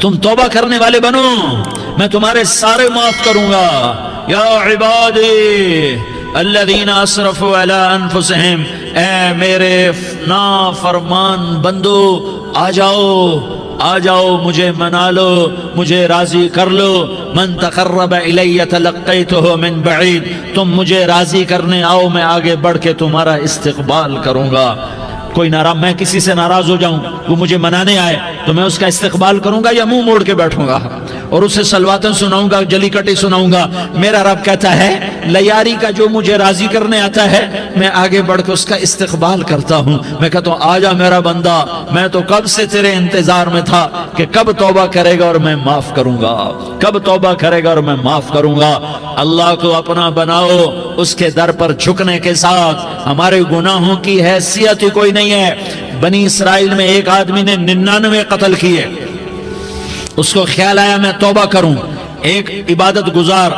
تم توبہ کرنے والے بنو، میں تمہارے سارے معاف کروں گا۔ یا عبادی الذین اسرفوا علی انفسہم، اے میرے نافرمان بندو آ جاؤ مجھے منا لو، مجھے راضی کر لو۔ من تقرب الی تلقیتہ من بعید، تم مجھے راضی کرنے آؤ، میں آگے بڑھ کے تمہارا استقبال کروں گا۔ کوئی ناراض، میں کسی سے ناراض ہو جاؤں، وہ مجھے منانے آئے تو میں اس کا استقبال کروں گا یا منہ موڑ کے بیٹھوں گا اور اسے سلواتیں سناؤں گا، جلی کٹی سناؤں گا؟ میرا رب کہتا ہے لیاری کا جو مجھے راضی کرنے آتا ہے میں آگے بڑھ کے اس کا استقبال کرتا ہوں۔ میں کہتا ہوں آجا میرا بندہ، میں تو کب سے تیرے انتظار میں تھا کہ کب توبہ کرے گا اور میں معاف کروں گا، کب توبہ کرے گا اور میں معاف کروں گا۔ اللہ کو اپنا بناؤ، اس کے در پر جھکنے کے ساتھ ہمارے گناہوں کی حیثیت ہی کوئی نہیں ہے۔ بنی اسرائیل میں ایک آدمی نے 99 قتل کیے، اس کو خیال آیا میں توبہ کروں، ایک عبادت گزار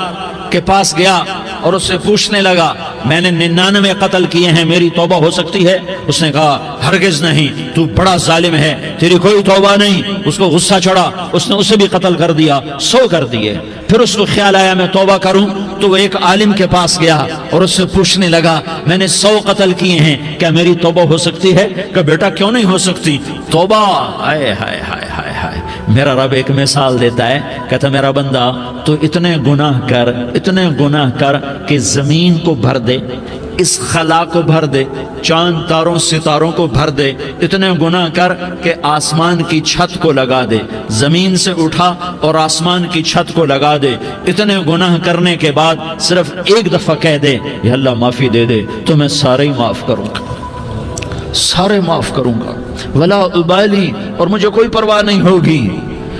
کے پاس گیا اور اس سے پوچھنے لگا میں نے 99 قتل کیے ہیں، میری توبہ ہو سکتی ہے؟ اس نے کہا ہرگز نہیں، تو بڑا ظالم ہے، تیری کوئی توبہ نہیں۔ اس کو غصہ چڑھا، اس نے اسے بھی قتل کر دیا، 100 کر دیے۔ پھر اس کو خیال آیا میں توبہ کروں، تو وہ ایک عالم کے پاس گیا اور اس سے پوچھنے لگا میں نے 100 قتل کیے ہیں، کیا میری توبہ ہو سکتی ہے؟ کہ بیٹا کیوں نہیں ہو سکتی توبہ؟ ہائے ہائے ہائے ہائے ہائے، میرا رب ایک مثال دیتا ہے، کہتا میرا بندہ تو اتنے گناہ کر کہ زمین کو بھر دے، اس خلا کو بھر دے، چاند تاروں ستاروں کو بھر دے، اتنے گناہ کر کہ آسمان کی چھت کو لگا دے، زمین سے اٹھا اور آسمان کی چھت کو لگا دے۔ اتنے گناہ کرنے کے بعد صرف ایک دفعہ کہہ دے یا اللہ معافی دے دے تو میں سارے ہی معاف کروں گا، سارے معاف کروں گا، ولا ابالی، اور مجھے کوئی پرواہ نہیں ہوگی۔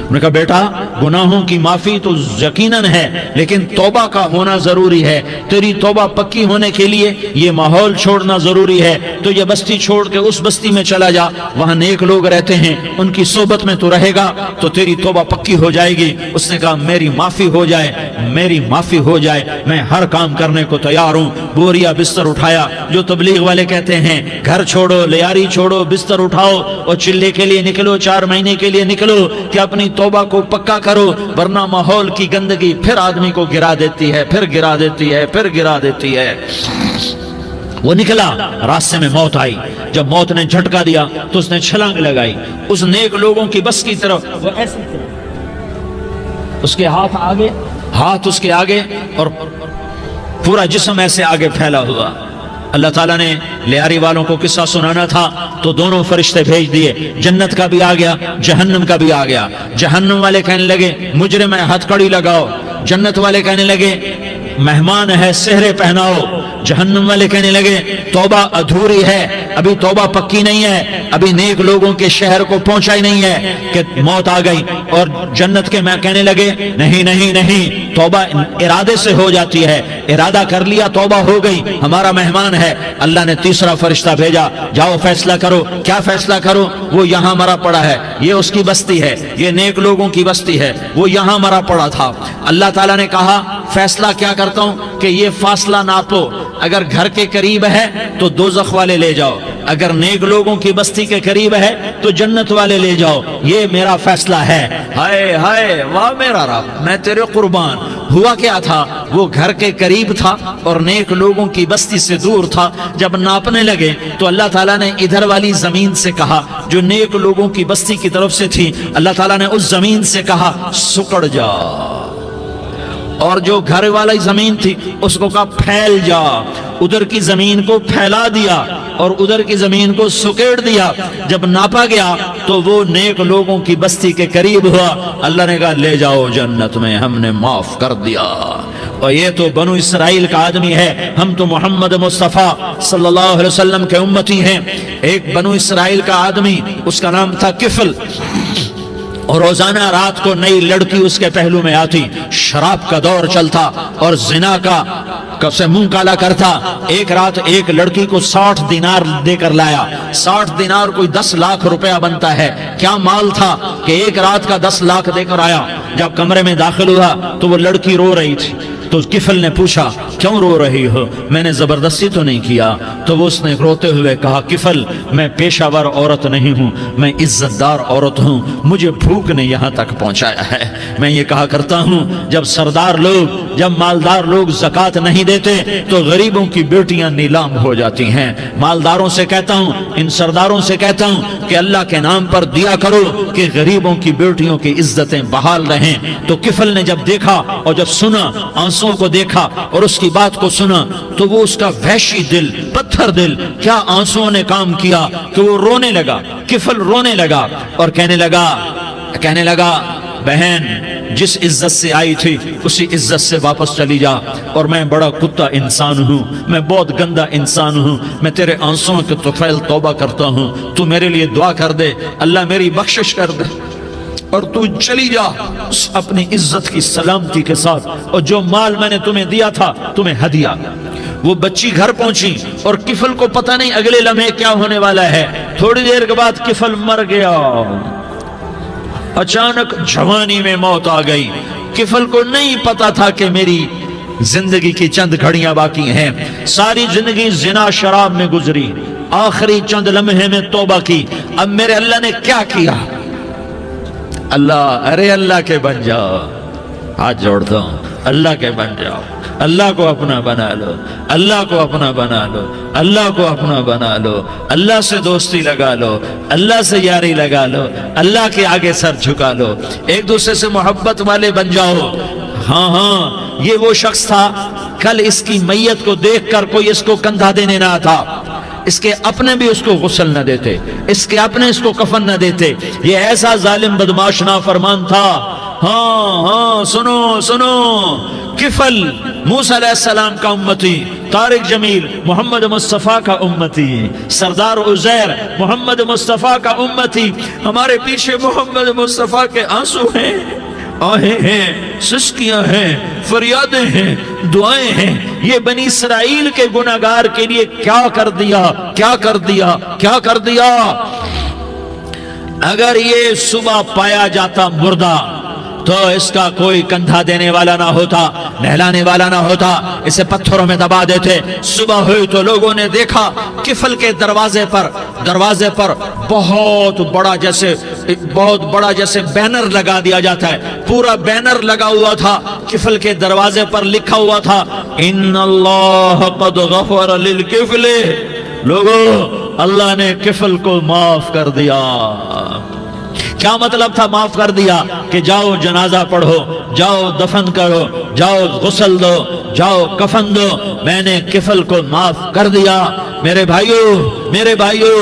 انہوں نے کہا بیٹا گناہوں کی معافی تو یقیناً ہے لیکن توبہ کا ہونا ضروری ہے، تیری توبہ پکی ہونے کے لیے یہ ماحول چھوڑنا ضروری ہے۔ تو یہ بستی چھوڑ کے اس بستی میں چلا جا، وہاں نیک لوگ رہتے ہیں، ان کی صحبت میں تو رہے گا تو تیری توبہ پکی ہو جائے گی۔ اس نے کہا میری معافی ہو جائے، میری معافی ہو جائے، میں ہر کام کرنے کو تیار ہوں۔ بوریا بستر اٹھایا، جو تبلیغ والے کہتے ہیں گھر چھوڑو، لیاری چھوڑو، بستر اٹھاؤ اور چلے کے لیے نکلو، 4 مہینے کے لیے نکلو کہ اپنی توبہ کو پکا کرو، ورنہ ماحول کی گندگی پھر آدمی کو گرا دیتی ہے، پھر گرا دیتی ہے، پھر گرا دیتی ہے۔ وہ نکلا، راستے میں موت آئی، جب موت نے جھٹکا دیا تو اس نے چھلانگ لگائی اس نیک لوگوں کی بس کی طرف، وہ ایسے اس کے ہاتھ اس کے آگے اور پورا جسم ایسے آگے پھیلا ہوا۔ اللہ تعالیٰ نے لیاری والوں کو قصہ سنانا تھا تو دونوں فرشتے بھیج دیے، جنت کا بھی آ گیا، جہنم کا بھی آ گیا۔ جہنم والے کہنے لگے مجرم ہے ہتھ کڑی لگاؤ، جنت والے کہنے لگے مہمان ہے سہرے پہناؤ۔ جہنم والے کہنے لگے توبہ ادھوری ہے، ابھی توبہ پکی نہیں ہے، ابھی نیک لوگوں کے شہر کو پہنچا ہی نہیں ہے کہ موت آ گئی۔ اور جنت کے میں کہنے لگے نہیں نہیں نہیں، توبہ ارادے سے ہو جاتی ہے، ارادہ کر لیا توبہ ہو گئی، ہمارا مہمان ہے۔ اللہ نے تیسرا فرشتہ بھیجا، جاؤ فیصلہ کرو۔ کیا فیصلہ کرو؟ وہ یہاں مرا پڑا ہے، یہ اس کی بستی ہے، یہ نیک لوگوں کی بستی ہے، وہ یہاں مرا پڑا تھا۔ اللہ تعالیٰ نے کہا فیصلہ کیا کرتا ہوں کہ یہ فاصلہ ناپو، اگر گھر کے قریب ہے تو دوزخ والے لے جاؤ، اگر نیک لوگوں کی بستی کے قریب ہے تو جنت والے لے جاؤ، یہ میرا فیصلہ ہے۔ ہائے ہائے واہ میرا رب، میں تیرے قربان۔ ہوا کیا تھا؟ وہ گھر کے قریب تھا اور نیک لوگوں کی بستی سے دور تھا۔ جب ناپنے لگے تو اللہ تعالیٰ نے ادھر والی زمین سے کہا جو نیک لوگوں کی بستی کی طرف سے تھی، اللہ تعالیٰ نے اس زمین سے کہا سکڑ جا، اور جو گھر والی زمین تھی اس کو کہا پھیل جا۔ ادھر کی زمین کو پھیلا دیا اور ادھر کی زمین کو سکیڑ دیا۔ جب ناپا گیا تو وہ نیک لوگوں کی بستی کے قریب ہوا۔ اللہ نے کہا لے جاؤ جنت میں، ہم نے معاف کر دیا۔ اور یہ تو بنو اسرائیل کا آدمی ہے، ہم تو محمد مصطفیٰ صلی اللہ علیہ وسلم کے امتی ہیں۔ ایک بنو اسرائیل کا آدمی، اس کا نام تھا کفل، اور روزانہ رات کو نئی لڑکی اس کے پہلو میں آتی، شراب کا دور چلتا اور زنا کا سے منہ کالا کرتا۔ ایک رات ایک لڑکی کو 60 دینار دے کر لایا۔ 60 دینار کوئی 10 لاکھ روپیہ بنتا ہے۔ کیا مال تھا کہ ایک رات کا 10 لاکھ دے کر آیا۔ جب کمرے میں داخل ہوا تو وہ لڑکی رو رہی تھی، تو کفل نے پوچھا کیوں رو رہی ہو؟ میں نے زبردستی تو نہیں کیا۔ تو وہ اس نے روتے ہوئے کہا کفل میں پیشہ ور عورت نہیں ہوں، میں عزت دار عورت ہوں، مجھے بھوک نے یہاں تک پہنچایا ہے۔ میں یہ کہا کرتا ہوں جب سردار لوگ، جب مالدار لوگ زکوٰۃ نہیں دیتے تو غریبوں کی بیٹیاں نیلام ہو جاتی ہیں۔ مالداروں سے کہتا ہوں، ان سرداروں سے کہتا ہوں کہ اللہ کے نام پر دیا کرو کہ غریبوں کی بیٹیوں کی عزتیں بحال رہیں۔ تو کفل نے جب دیکھا اور جب سنا، آنسوں کو دیکھا اور اس کی بات کو سنا، تو وہ اس کا وحشی دل، پتھر دل، کیا آنسوں نے کام کیا کہ وہ رونے لگا۔ کفل رونے لگا اور کہنے لگا بہن جس عزت سے آئی تھی اسی عزت سے واپس چلی جا، اور میں بڑا کتا انسان ہوں، میں بہت گندا انسان ہوں، میں تیرے آنسوں کے طفیل توبہ کرتا ہوں، تو میرے لیے دعا کر دے، اللہ میری بخشش کر دے، اور تو چلی جا اپنی عزت کی سلامتی کے ساتھ، اور جو مال میں نے تمہیں دیا تھا تمہیں ہدیہ۔ وہ بچی گھر پہنچی اور کفل کو پتہ نہیں اگلے لمحے کیا ہونے والا ہے۔ تھوڑی دیر کے بعد کفل مر گیا، اچانک جوانی میں موت آ گئی۔ کفل کو نہیں پتا تھا کہ میری زندگی کی چند گھڑیاں باقی ہیں، ساری زندگی زنا شراب میں گزری، آخری چند لمحے میں توبہ کی۔ اب میرے اللہ نے کیا کیا؟ اللہ کے بن جاؤ، ہاتھ جوڑتا ہوں، اللہ کے بن جاؤ، اللہ کو اپنا بنا لو، اللہ کو اپنا بنا لو، اللہ کو اپنا بنا لو، اللہ سے دوستی لگا لو، اللہ سے یاری لگا لو، اللہ کے آگے سر جھکا لو، ایک دوسرے سے محبت والے بن جاؤ۔ ہاں یہ وہ شخص تھا، کل اس کی میت کو دیکھ کر کوئی اس کو کندھا دینے نہ تھا، اس کے اپنے بھی اس کو غسل نہ دیتے، اس کے اپنے اس کو کفن نہ دیتے، یہ ایسا ظالم بدماش نافرمان تھا۔ ہاں سنو، کفل موسیٰ علیہ السلام کا امتی، طارق جمیل محمد مصطفیٰ کا امتی، سردار عزیر محمد مصطفیٰ کا امتی، ہمارے پیچھے محمد مصطفیٰ کے آنسو ہیں، آہیں ہیں، سسکیاں ہیں، فریادیں ہیں، دعائیں ہیں۔ یہ بنی اسرائیل کے گناہگار کے لیے کیا کر دیا۔ اگر یہ صبح پایا جاتا مردہ تو اس کا کوئی کندھا دینے والا نہ ہوتا، نہلانے والا نہ ہوتا، اسے پتھروں میں دبا دیتے۔ صبح ہوئی تو لوگوں نے دیکھا کفل کے دروازے پر بہت بڑا جیسے بینر لگا دیا جاتا ہے، پورا بینر لگا ہوا تھا، کفل کے دروازے پر لکھا ہوا تھا ان اللہ قد غفر للکفل، لوگوں اللہ نے کفل کو معاف کر دیا۔ کیا مطلب تھا معاف کر دیا؟ کہ جاؤ جنازہ پڑھو، جاؤ دفن کرو، جاؤ غسل دو، جاؤ کفن دو، میں نے کفل کو معاف کر دیا۔ میرے بھائیو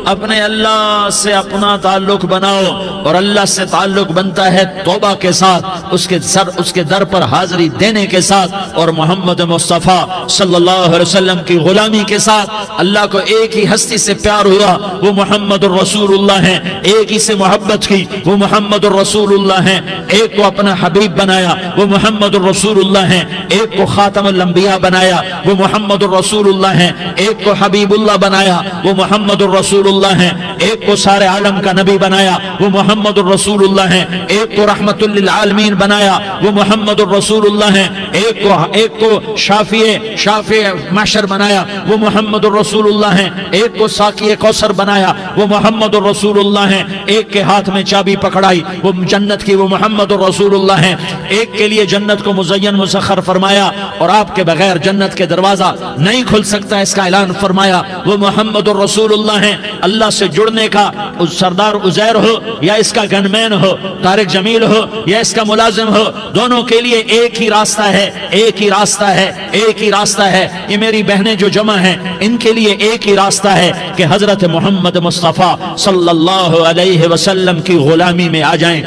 اپنے اللہ سے اپنا تعلق بناؤ، اور اللہ سے تعلق بنتا ہے توبہ کے ساتھ، اس کے در پر حاضری دینے کے ساتھ، اور محمد مصطفیٰ صلی اللہ علیہ وسلم کی غلامی کے ساتھ۔ اللہ کو ایک ہی ہستی سے پیار ہوا، وہ محمد الرسول اللہ ہیں، ایک ہی سے محبت کی، وہ محمد الرسول اللہ ہیں، ایک کو اپنا حبیب بنایا، وہ محمد الرسول اللہ ہیں، ایک کو خاتم الانبیاء بنایا، وہ محمد الرسول اللہ ہیں، ایک کو حبیب اللہ بنایا، وہ محمد الرسول اللہ ہیں، ایک کو سارے عالم کا نبی بنایا، وہ محمد الرسول اللہ ہیں، ایک کو رحمت للعالمین بنایا، وہ محمد الرسول اللہ ہیں، ایک کو شافع محشر بنایا، وہ محمد الرسول اللہ ہیں، ایک کو ساقی کوثر بنایا، وہ محمد الرسول اللہ ہیں، ایک کے ہاتھ میں چابی پکڑائی، وہ جنت کی، وہ محمد الرسول اللہ ہیں، ایک کے لیے جنت کو مزین مسخر فرمایا، اور آپ کے بغیر جنت کے دروازہ نہیں کھل سکتا اس کا اعلان فرمایا، وہ محمد الرسول اللہ ہیں۔ اللہ سے جڑنے کا سردار عزیر ہو یا اس کا گنمین ہو، طارق جمیل ہو یا اس کا ملازم ہو، دونوں کے لیے ایک ہی راستہ ہے۔ یہ میری بہنیں جو جمع ہیں ان کے لیے ایک ہی راستہ ہے کہ حضرت محمد مصطفیٰ صلی اللہ علیہ وسلم کی غلامی میں آ جائیں،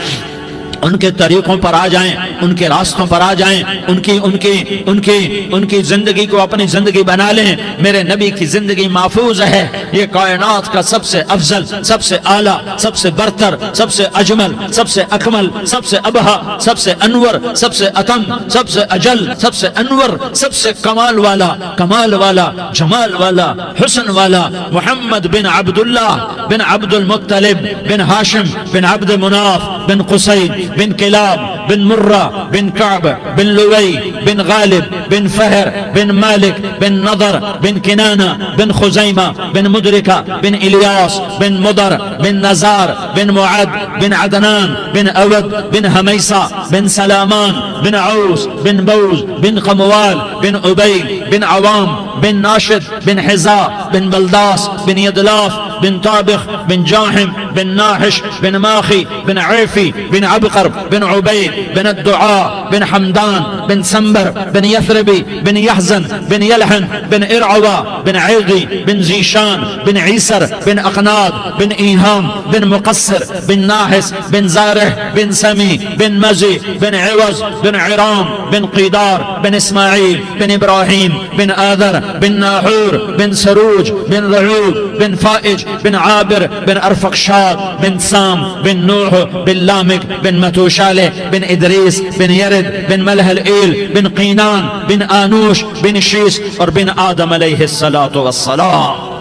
ان کے طریقوں پر آ جائیں، ان کے راستوں پر آ جائیں، ان کی زندگی کو اپنی زندگی بنا لیں۔ میرے نبی کی زندگی محفوظ ہے، یہ کائنات کا سب سے افضل، سب سے اعلیٰ، سب سے برتر، سب سے اجمل، سب سے اکمل، سب سے ابہا، سب سے انور، سب سے اتم، سب سے اجل، سب سے انور، سب سے کمال والا، جمال والا، حسن والا، محمد بن عبداللہ بن عبد المطلب بن ہاشم بن عبد مناف بن قصی بن کلاب بن مرہ بن کعب بن لوی بن غالب بن فہر بن مالک بن نضر بن کنانہ بن خزیمہ بن مدرکہ بن الیاس بن مدر بن نزار بن معد بن عدنان بن اود بن حمیسہ بن سلامان بن عوس بن بوز بن قموال بن عبید بن عوام بن ناشد بن حزا بن بلداس بن یدلاف بن طابخ بن جاحم بن ناحش بن ماخی بن عیفی بن عبقر بن عبید بن الدعاء بن حمدان بن سنبر بن یثربی بن یحزن بن یلحن بن ارعوا بن عیغی بن زیشان بن عیسر بن اقناد بن ایہام بن مقصر بن ناحس بن زارح بن سمی بن مزی بن عوض بن عرام بن قیدار بن اسماعیل بن ابراہیم بن آذر بن ناحور بن سروج بن رعوب بن فائج بن عابر بن ارفقشاد بن سام بن نوح بن لامک بن متوشالہ بن ادریس بن یرد بن ملح الایل بن قینان بن آنوش بن شیس اور بن آدم علیہ السلام۔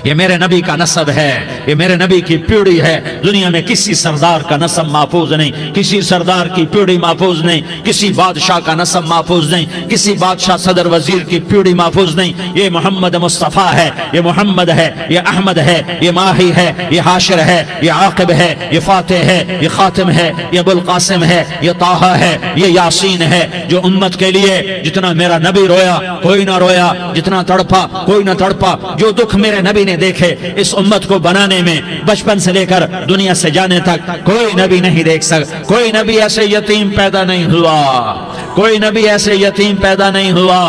یہ میرے نبی کا نسب ہے، یہ میرے نبی کی پیڑھی ہے۔ دنیا میں کسی سردار کا نسب محفوظ نہیں، کسی سردار کی پیڑھی محفوظ نہیں، کسی بادشاہ کا نسب محفوظ نہیں، کسی بادشاہ صدر وزیر کی پیڑھی محفوظ نہیں۔ یہ محمد مصطفیٰ ہے، یہ محمد ہے، یہ احمد ہے، یہ ماہی ہے، یہ حاشر ہے، یہ عاقب ہے، یہ فاتح ہے، یہ خاتم ہے، یہ ابو القاسم ہے، یہ طٰہٰ ہے، یہ یاسین ہے۔ جو امت کے لیے جتنا میرا نبی رویا کوئی نہ رویا، جتنا تڑپا کوئی نہ تڑپا، جو دکھ میرے نبی نے دیکھے اس امت کو بنانے میں، بچپن سے لے کر دنیا سے جانے تک کوئی نبی نہیں دیکھ سکتا۔ کوئی نبی ایسے یتیم پیدا نہیں ہوا، کوئی نبی ایسے یتیم پیدا نہیں ہوا،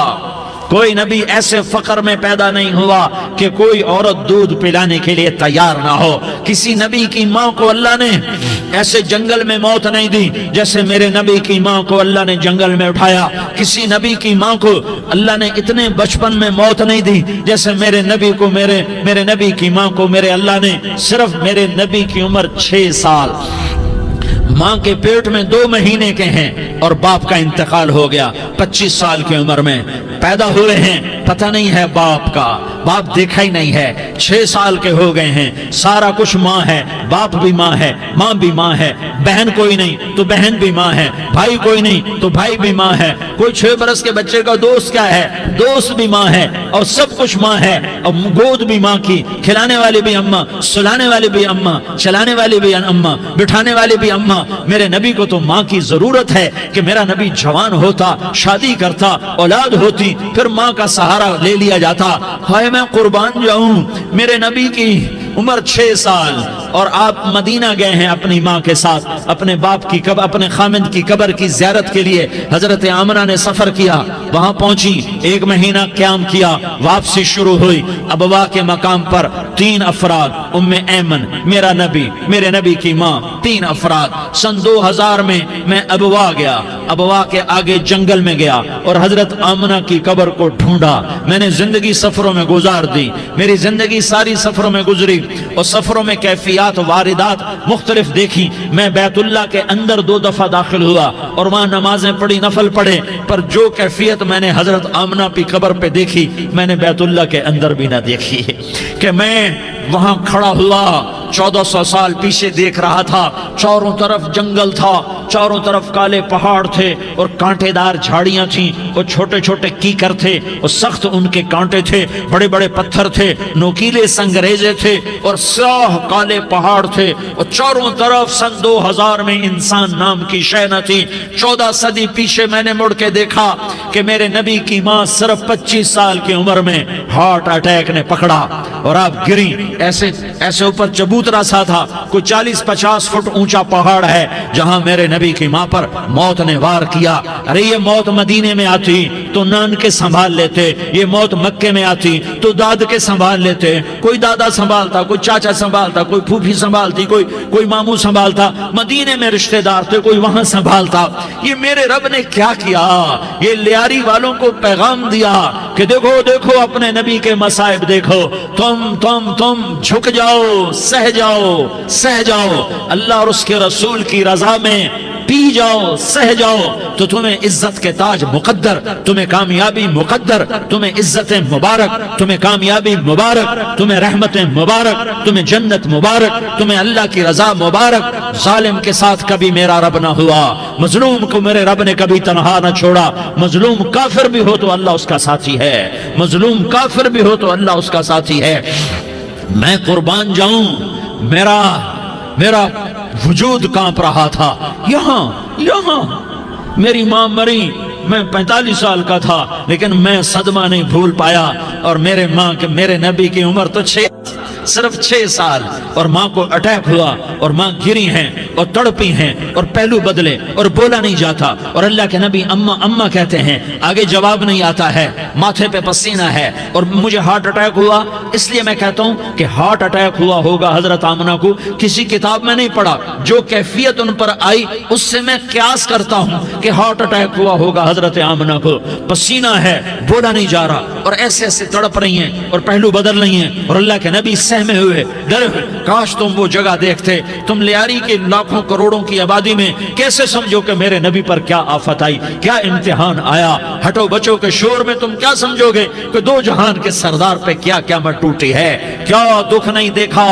کوئی نبی ایسے فقر میں پیدا نہیں ہوا کہ کوئی عورت دودھ پلانے کے لیے تیار نہ ہو۔ کسی نبی کی ماں کو اللہ نے ایسے جنگل میں موت نہیں دی جیسے میرے نبی کی ماں کو اللہ نے جنگل میں اٹھایا۔ کسی نبی کی ماں کو اللہ نے اتنے بچپن میں موت نہیں دی جیسے میرے نبی کو میرے نبی کی ماں کو میرے اللہ نے صرف میرے نبی کی عمر 6 سال، ماں کے پیٹ میں 2 مہینے کے ہیں اور باپ کا انتقال ہو گیا 25 سال کی عمر میں پیدا ہوئے ہیں، پتہ نہیں ہے باپ کا، باپ دیکھا ہی نہیں ہے، 6 سال کے ہو گئے ہیں، سارا کچھ ماں ہے، باپ بھی ماں ہے، ماں بھی ماں ہے، بہن کوئی نہیں تو بہن بھی ماں ہے، بھائی کوئی نہیں تو بھائی بھی ماں ہے، کوئی 6 برس کے بچے کا دوست کیا ہے، دوست بھی ماں ہے، اور سب کچھ ماں ہے، اور گود بھی ماں کی، کھلانے والی بھی اماں، سلانے والی بھی اماں، چلانے والی بھی اماں، بٹھانے والی بھی اماں۔ میرے نبی کو تو ماں کی ضرورت ہے کہ میرا نبی جوان ہوتا، شادی کرتا، اولاد ہوتی، پھر ماں کا سہارا لے لیا جاتا۔ ہائے میں قربان جاؤں، میرے نبی کی عمر 6 سال اور آپ مدینہ گئے ہیں اپنی ماں کے ساتھ، اپنے باپ کی اپنے خامند کی قبر کی زیارت کے لیے۔ حضرت آمنہ نے سفر کیا، وہاں پہنچی، 1 مہینہ قیام کیا، واپسی شروع ہوئی۔ ابوا کے مقام پر 3 افراد، ام ایمن، میرا نبی، میرے نبی کی ماں، 3 افراد۔ سن 2000 میں ابوا گیا، ابوا کے آگے جنگل میں گیا اور حضرت آمنہ کی قبر کو ڈھونڈا۔ میں نے زندگی سفروں میں گزار دی، میری زندگی ساری سفروں میں گزری، اور سفروں میں کیفیات واردات مختلف دیکھی۔ میں بیت اللہ کے اندر 2 دفعہ داخل ہوا اور وہاں نمازیں پڑھی، نفل پڑھے، پر جو کیفیت میں نے حضرت آمنہ کی قبر پہ دیکھی میں نے بیت اللہ کے اندر بھی نہ دیکھی، کہ میں وہاں کھڑا ہوا 1400 سال پیچھے دیکھ رہا تھا، چاروں طرف جنگل تھا، چاروں طرف کالے پہاڑ تھے اور کانٹے دار جھاڑیاں تھیں، اور چھوٹے چھوٹے کیکر تھے اور سخت ان کے کانٹے تھے، بڑے بڑے پتھر تھے، نوکیلے سنگریزے تھے اور سیاہ کالے پہاڑ تھے، اور چاروں طرف سن 2000 میں انسان نام کی شے نہ تھی۔ 14 صدی پیچھے میں نے مڑ کے دیکھا کہ میرے نبی کی ماں صرف 25 سال کی عمر میں ہارٹ اٹیک نے پکڑا اور آپ گری، ایسے اوپر چبوترا سا تھا، کوئی 40-50 فٹ اونچا پہاڑ ہے جہاں میرے نبی کی ماں پر موت نے وار کیا۔ ارے یہ موت مدینے میں آتی تو نان کے سنبھال لیتے، یہ موت مکے میں آتی تو داد کے سنبھال لیتے، کوئی دادا سنبھالتا، کوئی چاچا سنبھالتا، کوئی پھوپھی سنبھالتی، کوئی ماموں سنبھالتا، مدینے میں رشتہ دار تھے، کوئی وہاں سنبھالتا۔ یہ میرے رب نے کیا کیا؟ یہ لیاری والوں کو پیغام دیا کہ دیکھو دیکھو اپنے نبی کے مصائب دیکھو، تم جھک جاؤ، سہ جاؤ، اللہ اور اس کے رسول کی رضا میں پی جاؤ سہ جاؤ تو تمہیں عزت کے تاج مقدر، تمہیں کامیابی مقدر، تمہیں عزت مبارک، تمہیں کامیابی مبارک، تمہیں رحمت مبارک، تمہیں جنت مبارک، تمہیں اللہ کی رضا مبارک۔ ظالم کے ساتھ کبھی میرا رب نہ ہوا، مظلوم کو میرے رب نے کبھی تنہا نہ چھوڑا۔ مظلوم کافر بھی ہو تو اللہ اس کا ساتھی ہے، مظلوم کافر بھی ہو تو اللہ اس کا ساتھی ہے۔ میں قربان جاؤں، میرا وجود کانپ رہا تھا۔ یہاں میری ماں مری، میں 45 سال کا تھا، لیکن میں صدمہ نہیں بھول پایا۔ اور میرے نبی کی عمر تو صرف 6 سال، اور ماں کو اٹیک ہوا اور ماں گری ہیں اور تڑپی ہیں اور پہلو بدلے اور بولا نہیں جاتا، اور اللہ کے نبی اماں اماں کہتے ہیں، آگے جواب نہیں آتا ہے، ماتھے پہ پسینہ ہے، اور مجھے ہارٹ اٹیک ہوا۔ اس لیے میں کہتا ہوں کہ ہارٹ اٹیک ہوا ہوگا حضرت آمنہ کو، کسی کتاب میں نہیں پڑھا، جو کیفیت ان پر آئی اس سے میں قیاس کرتا ہوں کہ ہارٹ اٹیک ہوا ہوگا حضرت آمنہ کو۔ پسینہ ہے، بولا نہیں جا رہا، اور ایسے ایسے تڑپ رہی ہیں اور پہلو بدل رہی ہیں، اور اللہ کے نبی سہمے ہوئے ڈرے ہوئے۔ کاش تم وہ جگہ دیکھتے، تم لیاری کے لاکھوں کروڑوں کی آبادی میں کیسے سمجھو کہ میرے نبی پر کیا آفت آئی، کیا امتحان آیا۔ ہٹو بچوں کے شور میں تم کیا سمجھو گے کہ دو جہان کے سردار پہ کیا قیامت ٹوٹی ہے۔ کیا دکھ نہیں دیکھا،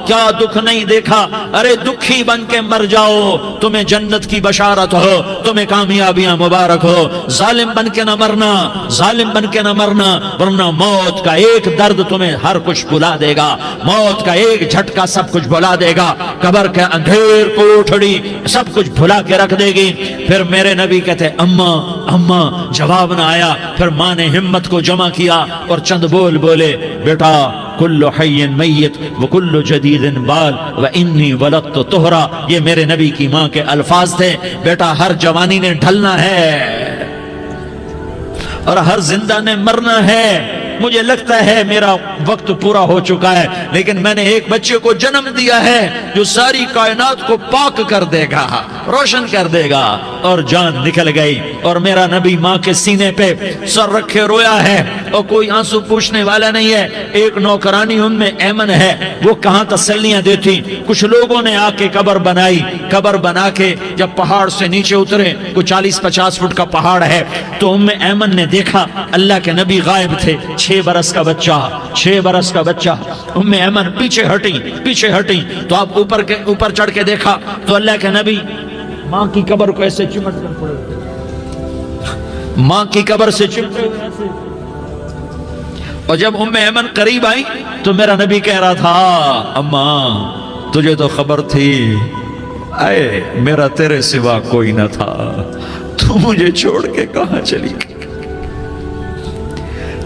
کیا دکھ نہیں دیکھا۔ ارے دکھی بن کے مر جاؤ، تمہیں جنت کی بشارت ہو، تمہیں کامیابیاں مبارک ہو۔ ظالم بن کے نہ مرنا، ظالم بن کے نہ مرنا، ورنہ موت کا ایک درد تمہیں ہر کچھ بھلا دے گا، موت کا ایک جھٹکا سب کچھ بھلا دے گا، قبر کے اندھیر کوٹھڑی سب کچھ بھلا کے رکھ دے گی۔ پھر میرے نبی کہتے اماں اماں، جواب نہ آیا۔ پھر ماں نے ہمت کو جمع کیا اور چند بول بولے، بیٹا کل حی میت وکل جدید بال وانی ولدت طہرا۔ یہ میرے نبی کی ماں کے الفاظ تھے، بیٹا ہر جوانی نے ڈھلنا ہے اور ہر زندہ نے مرنا ہے۔ مجھے لگتا ہے میرا وقت پورا ہو چکا ہے، لیکن میں نے ایک بچے کو جنم دیا ہے جو ساری کائنات کو پاک کر دے گا، روشن کر دے گا۔ اور جان نکل گئی، اور میرا نبی ماں کے سینے پہ سر رکھے رویا ہے، اور کوئی آنسو پوچھنے والا نہیں ہے۔ ایک نوکرانی ان میں ایمن ہے، وہ کہاں تسلیاں دیتی۔ کچھ لوگوں نے آ کے قبر بنائی، قبر بنا کے جب پہاڑ سے نیچے اترے، کوئی 40-50 فٹ کا پہاڑ ہے، تو ایمن نے دیکھا اللہ کے نبی غائب تھے۔ 6 برس کا بچہ، ایمن پیچھے ہٹی تو آپ اوپر چڑھ کے دیکھا تو اللہ کے نبی ماں کی قبر کو ایسے چمٹ کر پڑے، ماں کی قبر سے چمٹے ہوئے ایسے۔ اور جب ایمن قریب آئی تو میرا نبی کہہ رہا تھا، اماں تجھے تو خبر تھی، اے میرا تیرے سوا کوئی نہ تھا، تو مجھے چھوڑ کے کہاں چلی گئی۔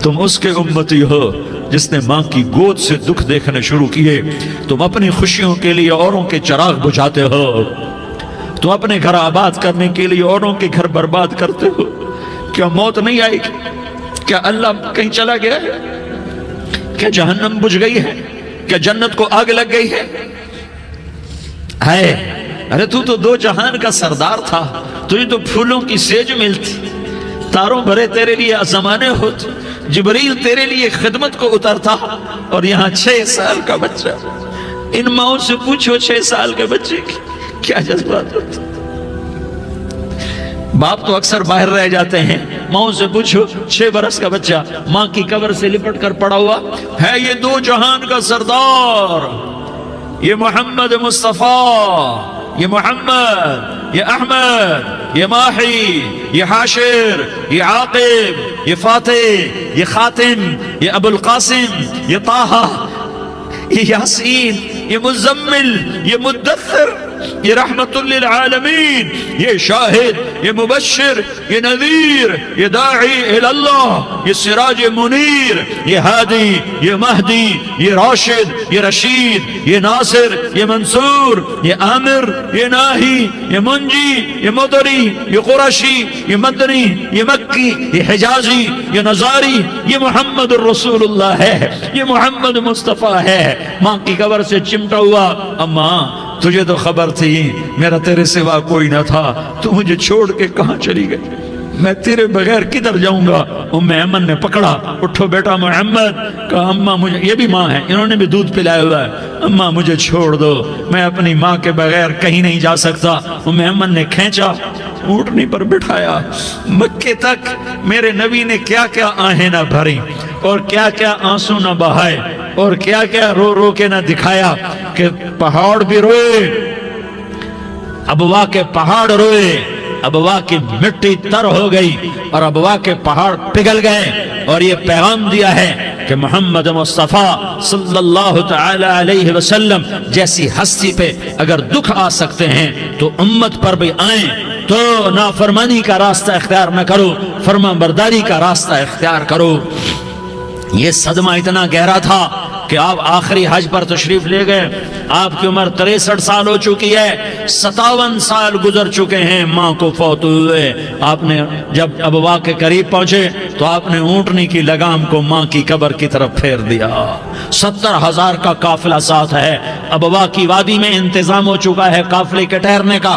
تم اس کے امتی ہو جس نے ماں کی گود سے دکھ دیکھنے شروع کیے۔ تم اپنی خوشیوں کے لیے اوروں کے چراغ بجھاتے ہو، تم اپنے گھر آباد کرنے کے لیے اوروں کے گھر برباد کرتے ہو۔ کیا موت نہیں آئے گی؟ کیا اللہ کہیں چلا گیا ہے؟ کیا جہنم بجھ گئی ہے؟ کیا جنت کو آگ لگ گئی ہے؟ ارے تو دو جہان کا سردار تھا، تجھے تو پھولوں کی سیج ملتی، تاروں بھرے تیرے لیے زمانے ہوتے، جبریل تیرے لیے خدمت کو اترتا، اور یہاں 6 سال کا بچہ۔ ان ماؤں سے پوچھو 6 سال کے بچے کی کیا جذبات ہوتے۔ باپ تو اکثر باہر رہ جاتے ہیں، ماؤں سے پوچھو 6 برس کا بچہ ماں کی قبر سے لپٹ کر پڑا ہوا ہے۔ یہ دو جہان کا سردار، یہ محمد مصطفیٰ، یہ محمد، یہ احمد، یہ ماہی، یہ حاشر، یہ عاقب، یہ فاتح، یہ خاتم، یہ ابو القاسم، یہ طٰہٰ، یہ یاسین، یہ مزمل، یہ مدثر، یہ رحمت للعالمین، یہ شاہد، یہ مبشر، یہ نذیر، یہ داعی اللہ، یہ سراج منیر، یہ ہادی، یہ مہدی، یہ راشد، یہ رشید، یہ ناصر، یہ منصور، یہ عامر، یہ ناہی، یہ منجی، یہ مدری، یہ قرشی، یہ مدنی، یہ مکی، یہ حجازی، یہ نظاری، یہ محمد الرسول اللہ ہے، یہ محمد مصطفیٰ ہے۔ ماں کی قبر سے چمٹا ہوا، اماں تجھے تو خبر تھی میرا تیرے سوا کوئی نہ تھا، تو مجھے چھوڑ کے کہاں چلی گئی۔ میں تیرے بغیر کدھر جاؤں گا؟ ام ایمن نے پکڑا، اٹھو بیٹا محمد، کہا اماں مجھے، یہ بھی ماں ہے، انہوں نے بھی دودھ پلایا ہوا ہے، اماں مجھے چھوڑ دو، میں اپنی ماں کے بغیر کہیں نہیں جا سکتا۔ ام ایمن نے کھینچا، اونٹنی پر بٹھایا، مکے تک میرے نبی نے کیا کیا آہیں نہ بھری اور کیا کیا آنسو نہ بہائے اور کیا کیا رو رو کے نہ دکھایا کہ پہاڑ بھی روئے، ابوا کے پہاڑ روئے، ابوا کی مٹی تر ہو گئی اور ابوا کے پہاڑ پگھل گئے، اور یہ پیغام دیا ہے کہ محمد مصطفیٰ صلی اللہ تعالی علیہ وسلم جیسی ہستی پہ اگر دکھ آ سکتے ہیں تو امت پر بھی آئیں، تو نافرمانی کا راستہ اختیار نہ کرو، فرما برداری کا راستہ اختیار کرو۔ یہ صدمہ اتنا گہرا تھا کہ آپ آخری حج پر تشریف لے گئے، آپ کی عمر 63 سال ہو چکی ہے، 57 سال گزر چکے ہیں ماں کو فوت ہوئے۔ آپ نے جب ابوا کے قریب پہنچے تو آپ نے اونٹنی کی لگام کو ماں کی قبر کی طرف پھیر دیا۔ 70,000 کا قافلہ ساتھ ہے، ابوا کی وادی میں انتظام ہو چکا ہے قافلے کے ٹھہرنے کا۔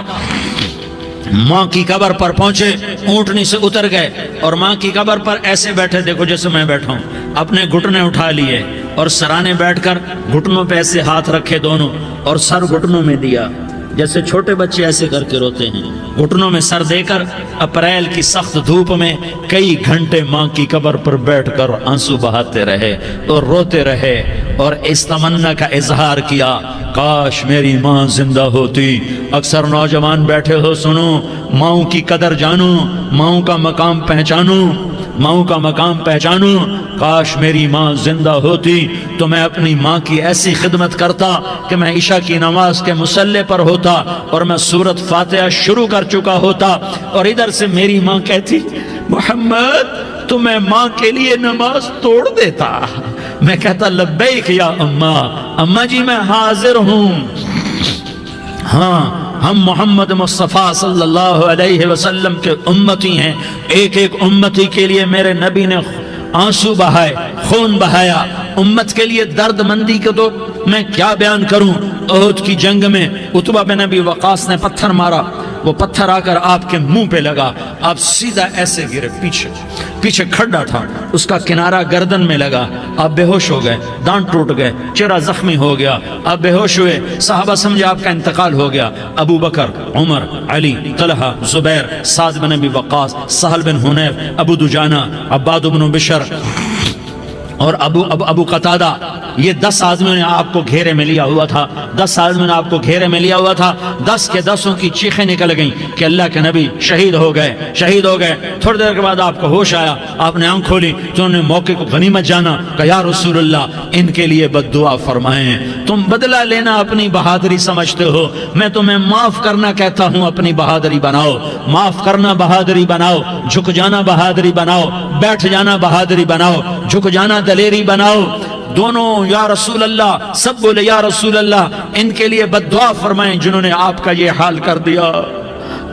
ماں کی قبر پر پہنچے، اونٹنی سے اتر گئے اور ماں کی قبر پر ایسے بیٹھے، دیکھو جیسے میں بیٹھا ہوں، اپنے گھٹنے اٹھا لیے اور سرانے بیٹھ کر گھٹنوں پہ ایسے ہاتھ رکھے دونوں اور سر گھٹنوں میں دیا، جیسے چھوٹے بچے ایسے کر کے روتے ہیں، گھٹنوں میں سر دے کر اپریل کی سخت دھوپ میں کئی گھنٹے ماں کی قبر پر بیٹھ کر آنسو بہاتے رہے اور روتے رہے اور اس تمنا کا اظہار کیا، کاش میری ماں زندہ ہوتی۔ اکثر نوجوان بیٹھے ہو، سنو، ماؤں کی قدر جانو، ماؤں کا مقام پہچانو، ماؤں کا مقام پہچانو۔ کاش میری ماں زندہ ہوتی تو میں اپنی ماں کی ایسی خدمت کرتا کہ میں عشاء کی نماز کے مصلی پر ہوتا اور میں سورۃ فاتحہ شروع کر چکا ہوتا، اور ادھر سے میری ماں کہتی محمد تو میں ماں کے لیے نماز توڑ دیتا، میں کہتا لبیک یا اماں، اماں جی میں حاضر ہوں۔ ہاں، ہم محمد مصطفیٰ صلی اللہ علیہ وسلم کے امتی ہیں، ایک ایک امتی کے لیے میرے نبی نے آنسو بہائے، خون بہایا، امت کے لیے درد مندی کو تو میں کیا بیان کروں۔ احد کی جنگ میں عتبہ بن ابی وقاص نے پتھر مارا، وہ پتھر آ کر آپ کے منہ پہ لگا، آپ سیدھا ایسے گرے، پیچھے کھڈا تھا، اس کا کنارہ گردن میں لگا، آپ بے ہوش ہو گئے، دانت ٹوٹ گئے، چہرہ زخمی ہو گیا، آپ بے ہوش ہوئے، صحابہ سمجھے آپ کا انتقال ہو گیا۔ ابو بکر، عمر، علی، طلحہ، زبیر، سعد بن ابی وقاص، سہل بن حنیف، ابو دجانہ، عباد بن بشر اور ابو قتادہ، یہ 10 آدمیوں نے آپ کو گھیرے میں لیا ہوا تھا، 10 آدمیوں نے آپ کو گھیرے میں لیا ہوا تھا، 10 کے 10 کی چیخیں نکل گئیں کہ اللہ کے نبی شہید ہو گئے، شہید ہو گئے۔ تھوڑی دیر کے بعد آپ کو ہوش آیا، آپ نے آنکھ کھولی تو انہوں نے موقع کو غنیمت جانا، کہ یا رسول اللہ ان کے لیے بد دعا فرمائیں، تم بدلہ لینا اپنی بہادری سمجھتے ہو، میں تمہیں معاف کرنا کہتا ہوں، اپنی بہادری بناؤ، معاف کرنا بہادری بناؤ، جھک جانا بہادری بناؤ، بیٹھ جانا بہادری بناؤ، جھک جانا دلیری بناؤ۔ دونوں یا رسول اللہ، سب بولے یا رسول اللہ، ان کے لیے بد دعا فرمائیں جنہوں نے آپ کا یہ حال کر دیا۔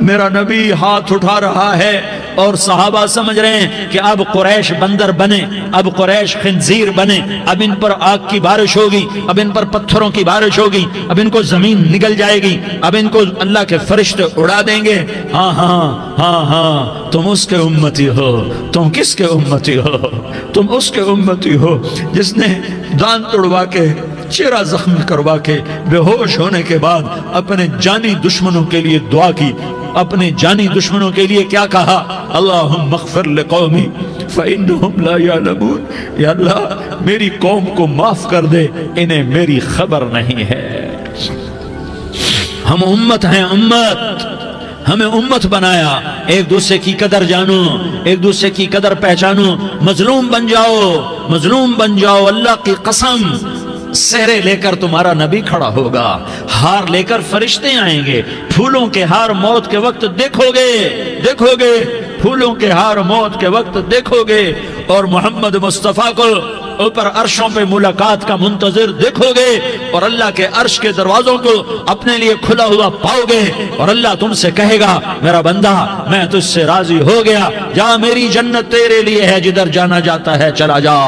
میرا نبی ہاتھ اٹھا رہا ہے اور صحابہ سمجھ رہے ہیں کہ اب قریش بندر بنے، اب قریش خنزیر بنے، اب ان پر آگ کی بارش ہوگی، اب ان پر پتھروں کی بارش ہوگی، اب ان کو زمین نگل جائے گی، اب ان کو اللہ کے فرشتے اڑا دیں گے۔ ہاں ہاں ہاں ہاں، تم اس کے امتی ہو، تم کس کے امتی ہو؟ تم اس کے امتی ہو جس نے دانت توڑوا کے، چہرہ زخمی کروا کے، بے ہوش ہونے کے بعد اپنے جانی دشمنوں کے لیے دعا کی، اپنے جانی دشمنوں کے لیے کیا کہا؟ اللہم اغفر لقومی فإنہم لا یعلمون، یا اللہ میری قوم کو معاف کر دے، انہیں میری خبر نہیں ہے۔ ہم امت ہیں، امت، ہمیں امت بنایا، ایک دوسرے کی قدر جانو، ایک دوسرے کی قدر پہچانو، مظلوم بن جاؤ، مظلوم بن جاؤ، اللہ کی قسم سہرے لے کر تمہارا نبی کھڑا ہوگا، ہار لے کر فرشتے آئیں گے، پھولوں کے ہار موت کے وقت دیکھو گے، دیکھو گے، پھولوں کے ہار موت کے وقت دیکھو گے، اور محمد مصطفیٰ کو اوپر عرشوں پہ ملاقات کا منتظر دیکھو گے، اور اللہ کے عرش کے دروازوں کو اپنے لیے کھلا ہوا پاؤ گے، اور اللہ تم سے کہے گا میرا بندہ میں تجھ سے راضی ہو گیا، جا میری جنت تیرے لیے ہے، جدھر جانا جاتا ہے چلا جا۔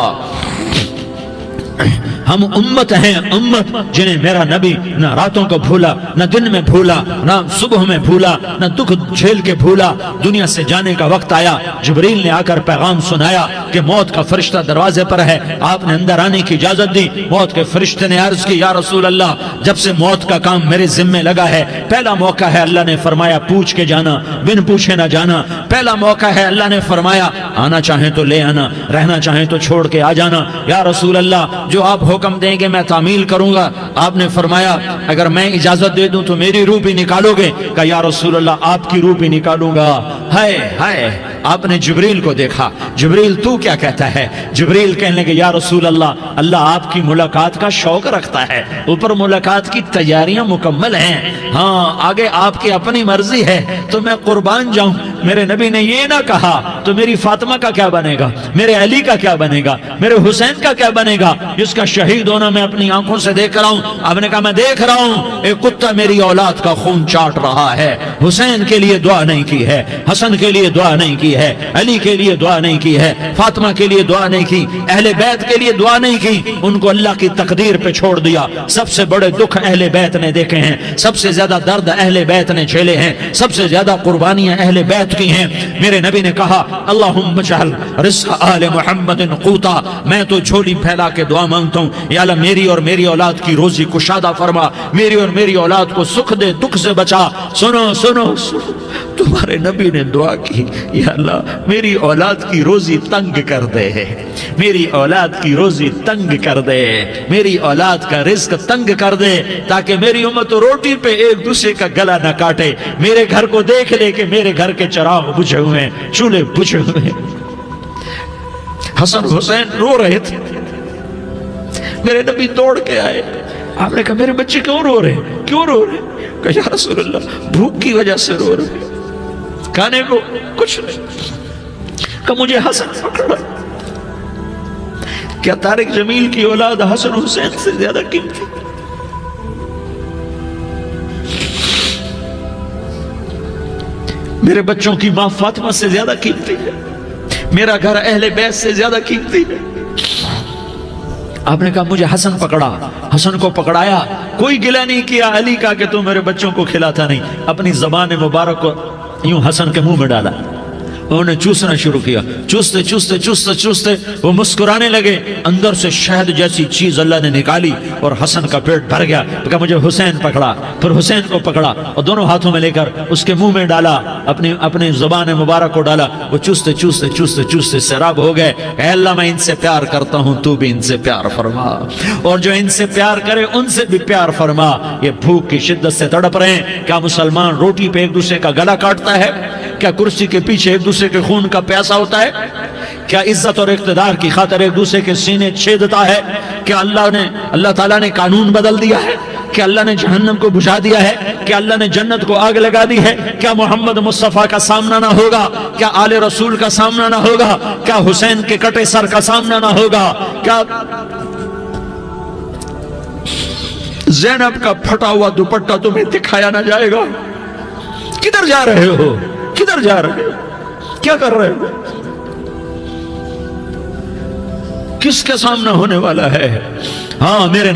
ہم امت ہیں، امت جنہیں میرا نبی نہ راتوں کو بھولا، نہ دن میں بھولا، نہ صبح میں بھولا، نہ دکھ جھیل کے بھولا۔ دنیا سے جانے کا وقت آیا، جبریل نے آ کر پیغام سنایا کہ موت کا فرشتہ دروازے پر ہے، آپ نے اندر آنے کی اجازت دی۔ موت کے فرشتے نے عرض کی، یا رسول اللہ، جب سے موت کا کام میرے ذمہ لگا ہے، پہلا موقع ہے، اللہ نے فرمایا پوچھ کے جانا، بن پوچھے نہ جانا۔ پہلا موقع ہے، اللہ نے فرمایا آنا چاہیں تو لے آنا، رہنا چاہیں تو چھوڑ کے آ جانا۔ یا رسول اللہ، جو آپ حکم دیں گے میں تعمیل کروں گا۔ آپ نے فرمایا اگر میں اجازت دے دوں تو میری روح بھی نکالو گے؟ کہا یا رسول اللہ، آپ کی روح بھی نکالوں گا۔ ہائے ہائے، آپ نے جبریل کو دیکھا، جبریل تو کیا کہتا ہے؟ جبریل کہنے لگے یا رسول اللہ، اللہ آپ کی ملاقات کا شوق رکھتا ہے، اوپر ملاقات کی تیاریاں مکمل ہیں، ہاں آگے آپ کی اپنی مرضی ہے تو میں قربان جاؤں۔ میرے نبی نے یہ نہ کہا تو میری فاطمہ کا کیا بنے گا، میرے علی کا کیا بنے گا، میرے حسین کا کیا بنے گا، جس کا شہید ہونا میں اپنی آنکھوں سے دیکھ رہا ہوں۔ آپ نے کہا میں دیکھ رہا ہوں، ایک کتا میری اولاد کا خون چاٹ رہا ہے۔ حسین کے لیے دعا نہیں کی ہے، حسن کے لیے دعا نہیں کی ہے، علی کے لیے دعا نہیں کی ہے، فاطمہ کے لیے دعا نہیں کی، اہل بیت کے لیے دعا نہیں کی، ان کو اللہ کی تقدیر پہ چھوڑ دیا۔ سب سے بڑے دکھ اہل بیت نے دیکھے ہیں، سب سے زیادہ درد اہل بیت نے جھیلے ہیں، سب سے زیادہ قربانیاں اہل بیت کی ہیں۔ میرے نبی نے کہا اللہم اجعل رزق آل محمد قوتا، میں تو جھولی پھیلا کے دعا مانگتا ہوں، یا اللہ میری اور میری اولاد کی روزی کشادہ فرما، میری اور میری اولاد کو سکھ دے، دکھ سے بچا۔ سنو سنو سنو، تمہارے نبی نے دعا کی، یا اللہ میری اولاد کی روزی تنگ کر دے، میری اولاد کی روزی تنگ کر دے، میری اولاد کا رزق تنگ کر دے، تاکہ میری امت روٹی پہ ایک دوسرے کا گلا نہ کاٹے، میرے گھر کو دیکھ لے کہ میرے گھر کے چراغ بجھے ہوئے ہیں، چولہے بجھے ہوئے ہیں۔ حسن حسین رو رہے تھے، میرے نبی دوڑ کے آئے، آپ نے کہا میرے بچے کیوں رو رہے ہیں، کیوں رو رہے ہیں؟ کہا یا رسول اللہ بھوک کی وجہ سے رو رہے ہیں، کھانے کو کچھ نہیں۔ کہ مجھے حسن پکڑا۔ کیا طارق جمیل کی اولاد حسن حسین سے زیادہ قیمتی؟ میرے بچوں کی ماں فاطمہ سے زیادہ قیمتی ہے، میرا گھر اہل بیت سے زیادہ قیمتی ہے۔ آپ نے کہا مجھے حسن پکڑا، حسن کو پکڑایا، کوئی گلہ نہیں کیا علی کا کہ تو میرے بچوں کو کھلاتا نہیں، اپنی زبان مبارک کو یوں حسن کے منہ میں ڈالا، انہوں نے چوسنا شروع کیا، چوستے چوستے چوستے چوستے وہ مسکرانے لگے، اندر سے شہد جیسی چیز اللہ نے نکالی اور حسن کا پیٹ بھر گیا۔ کہا مجھے حسین پکڑا، پھر حسین کو پکڑا اور دونوں ہاتھوں میں لے کر اس کے منہ میں ڈالا، اپنی زبان مبارک کو ڈالا، وہ چوستے چوستے چوستے چوستے سیراب ہو گئے۔ اے اللہ میں ان سے پیار کرتا ہوں، تو بھی ان سے پیار فرما، اور جو ان سے پیار کرے ان سے بھی پیار فرما۔ یہ بھوک کی شدت سے تڑپ رہے ہیں، کیا مسلمان روٹی پہ ایک دوسرے کا گلا کاٹتا ہے؟ کیا کرسی کے پیچھے ایک دوسرے کے خون کا پیاسا ہوتا ہے؟ کیا عزت اور اقتدار کی خاطر ایک دوسرے کے سینے چھیدتا ہے؟ کیا اللہ تعالیٰ نے قانون بدل دیا ہے؟ کیا اللہ نے جہنم کو بجھا دیا ہے؟ کیا اللہ نے جنت کو آگ لگا دی ہے؟ کیا محمد مصطفیٰ کا سامنا نہ ہوگا؟ کیا آل رسول کا سامنا نہ ہوگا؟ کیا حسین کے کٹے سر کا سامنا نہ ہوگا؟ کیا زینب کا پھٹا ہوا دوپٹہ تمہیں دکھایا نہ جائے گا؟ کدھر جا رہے ہو؟ کدھر جا رہے ہو؟ کیا کر رہے ہو؟ کس کے سامنے ہونے والا ہے؟ ہاں میرے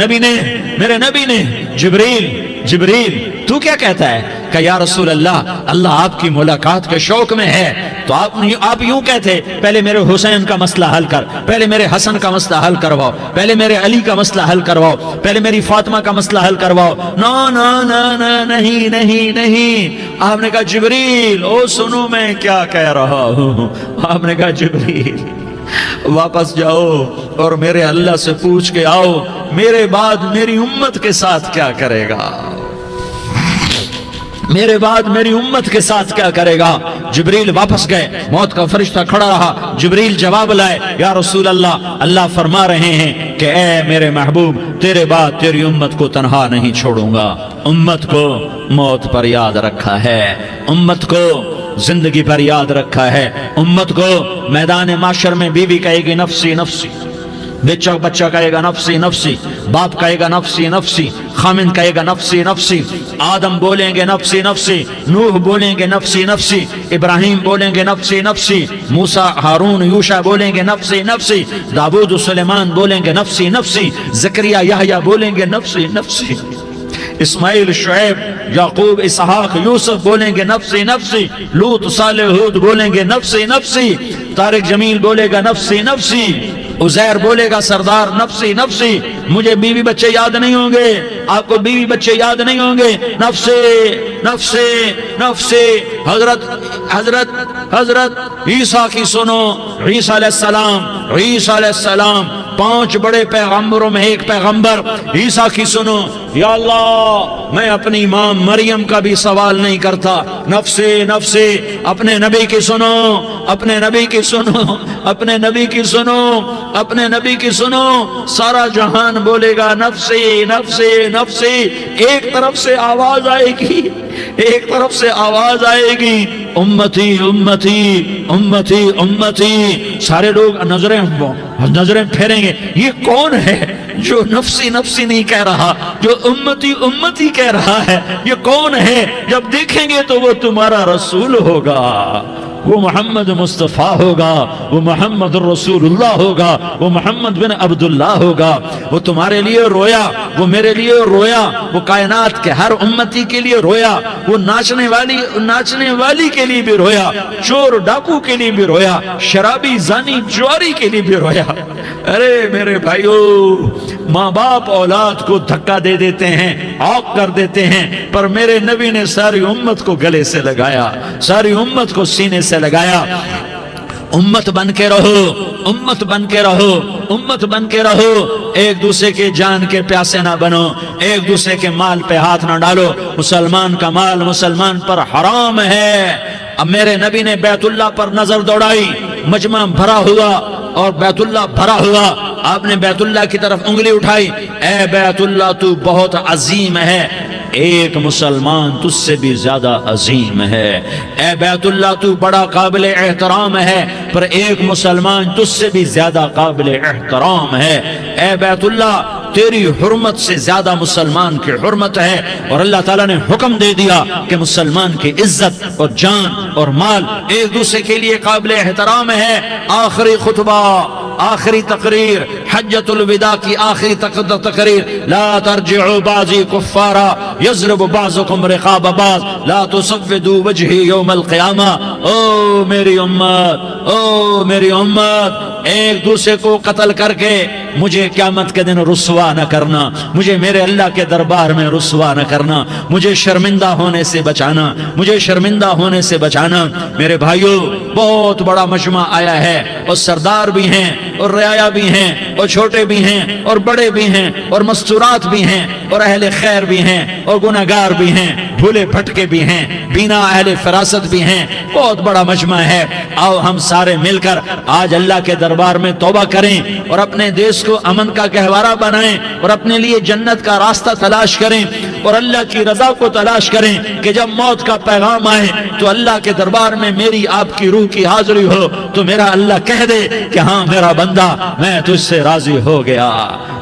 نبی نے جبریل تو کیا کہتا ہے؟ کہ یا رسول اللہ، اللہ آپ کی ملاقات کے شوق میں ہے، تو آپ یوں کہتے پہلے میرے حسین کا مسئلہ حل کر، پہلے میرے حسن کا مسئلہ حل کرواؤ، پہلے میرے علی کا مسئلہ حل کرواؤ، پہلے میری فاطمہ کا مسئلہ حل کرواؤ۔ نا نا نا نا نہیں نہیں نہیں۔ آپ نے کہا جبریل او سنو میں کیا کہہ رہا ہوں۔ آپ نے کہا جبریل واپس جاؤ اور میرے اللہ سے پوچھ کے آؤ میرے بعد میری امت کے ساتھ کیا کرے گا، میرے بعد میری امت کے ساتھ کیا کرے گا۔ جبریل واپس گئے، موت کا فرشتہ کھڑا رہا، جبریل جواب لائے، یا رسول اللہ، اللہ فرما رہے ہیں کہ اے میرے محبوب تیرے بعد تیری امت کو تنہا نہیں چھوڑوں گا، امت کو موت پر یاد رکھا ہے، امت کو زندگی پر یاد رکھا ہے، امت کو میدان معاشر میں بیوی کہے گی نفسی نفسی، بچہ کہے گا نفسی نفسی، باپ کہے گا نفسی نفسی، خامن کہے گا نفسی نفسی، آدم بولیں گے نفسی نفسی، نوح بولیں گے نفسی نفسی، ابراہیم بولیں گے نفسی نفسی، موسیٰ ہارون یوشع بولیں گے نفسی نفسی، داؤد سلیمان بولیں گے نفسی نفسی، زکریا یحییٰ بولیں گے نفسی نفسی، اسماعیل شعیب یعقوب اسحاق یوسف بولیں گے نفسی نفسی، لوط صالح ہود بولیں گے نفسی نفسی، طارق جمیل بولے گا نفسی نفسی، عزیر بولے گا سردار نفسی نفسی، مجھے بیوی بچے یاد نہیں ہوں گے، آپ کو بیوی بچے یاد نہیں ہوں گے، نفسی نفسی نفسی۔ حضرت عیسیٰ کی سنو، عیسیٰ علیہ السلام 5 بڑے پیغمبروں میں ایک پیغمبر عیسیٰ کی سنو، یا اللہ میں اپنی ماں مریم کا بھی سوال نہیں کرتا، نفسی نفسی۔ اپنے نبی کی سنو، اپنے نبی کی سنو، اپنے نبی کی سنو، اپنے نبی کی سنو، سارا جہان بولے گا نفسی نفسی نفسی۔ ایک طرف سے آواز آئے گی، ایک طرف سے آواز آئے گی، امتی امتی امتی امتی۔ سارے لوگ نظریں پھیریں گے، یہ کون ہے جو نفسی نفسی نہیں کہہ رہا، جو امتی امتی کہہ رہا ہے، یہ کون ہے؟ جب دیکھیں گے تو وہ تمہارا رسول ہوگا، وہ محمد مصطفیٰ ہوگا، وہ محمد الرسول اللہ ہوگا، وہ محمد بن عبداللہ ہوگا۔ وہ تمہارے لیے رویا، وہ میرے لیے رویا، وہ کائنات کے ہر امتی کے لیے رویا، وہ ناچنے والی کے لیے بھی رویا، چور ڈاکو کے لیے بھی رویا، شرابی زانی جواری کے لیے بھی رویا۔ ارے میرے بھائیو، ماں باپ اولاد کو دھکا دے دیتے ہیں، عوق کر دیتے ہیں، پر میرے نبی نے ساری امت کو گلے سے لگایا، ساری امت کو سینے سے لگایا۔ امت بن کے رہو، امت بن کے رہو، امت بن کے رہو، ایک دوسرے کے جان کے پیاسے نہ بنو، ایک دوسرے کے مال پہ ہاتھ نہ ڈالو۔ مسلمان کا مال مسلمان پر حرام ہے۔ اب میرے نبی نے بیت اللہ پر نظر دوڑائی، مجمع بھرا ہوا اور بیت اللہ بھرا ہوا، آپ نے بیت اللہ کی طرف انگلی اٹھائی، اے بیت اللہ تو بہت عظیم ہے، ایک مسلمان تجھ سے بھی زیادہ عظیم ہے، اے بیت اللہ تو بڑا قابل احترام ہے، پر ایک مسلمان تجھ سے بھی زیادہ قابل احترام ہے، اے بیت اللہ تیری حرمت سے زیادہ مسلمان کی حرمت ہے۔ اور اللہ تعالیٰ نے حکم دے دیا کہ مسلمان کی عزت اور جان اور مال ایک دوسرے کے لیے قابل احترام ہے۔ آخری خطبہ، آخری تقریر، حجۃ الوداع کی آخری تقریر، لا ترجعوا بعضی کفارا یضرب بعضکم رقاب بعض لا تسودوا وجہی یوم القیامہ۔ او میری امت، او میری امت، ایک دوسرے کو قتل کر کے مجھے قیامت کے دن رسوا نہ کرنا، مجھے میرے اللہ کے دربار میں رسوا نہ کرنا، مجھے شرمندہ ہونے سے بچانا، مجھے شرمندہ ہونے سے بچانا۔ میرے بھائیو، بہت بڑا مجمع آیا ہے، اور سردار بھی ہیں اور رعایا بھی ہیں اور چھوٹے بھی ہیں اور بڑے بھی ہیں اور مستورات بھی ہیں اور اہل خیر بھی ہیں اور گناہگار بھی ہیں، بھولے بھٹکے بھی ہیں، بینا اہل فراست بھی ہیں، بہت بڑا مجمع ہے۔ آؤ ہم سارے مل کر آج اللہ کے دربار میں توبہ کریں اور اپنے دیش کو امن کا گہوارہ بنائیں اور اپنے لیے جنت کا راستہ تلاش کریں اور اللہ کی رضا کو تلاش کریں کہ جب موت کا پیغام آئے تو اللہ کے دربار میں میری آپ کی روح کی حاضری ہو تو میرا اللہ کہہ دے کہ ہاں میرا بندہ، میں تجھ سے راضی ہو گیا،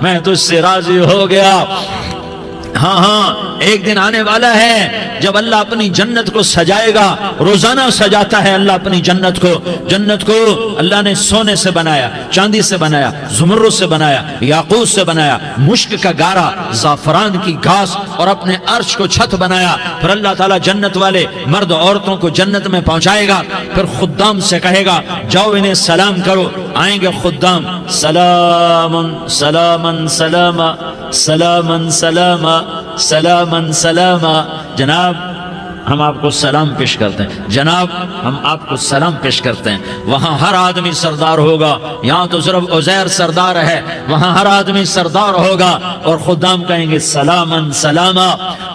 میں تجھ سے راضی ہو گیا۔ ہاں ہاں، ایک دن آنے والا ہے جب اللہ اپنی جنت کو سجائے گا، روزانہ سجاتا ہے اللہ اپنی جنت کو۔ جنت کو اللہ نے سونے سے بنایا، چاندی سے بنایا، زمرد سے بنایا، یاقوت سے بنایا، مشک کا گارا، زعفران کی گھاس اور اپنے عرش کو چھت بنایا۔ پھر اللہ تعالیٰ جنت والے مرد عورتوں کو جنت میں پہنچائے گا، پھر خدام سے کہے گا جاؤ انہیں سلام کرو۔ آئیں گے خدام، سلام سلام سلام سلام سلام سلام سلام۔ جناب ہم آپ کو سلام پیش کرتے ہیں، جناب ہم آپ کو سلام پیش کرتے ہیں۔ وہاں ہر آدمی سردار ہوگا، یہاں تو صرف عزیر سردار ہے، وہاں ہر آدمی سردار ہوگا اور خدام کہیں گے سلامن سلاما۔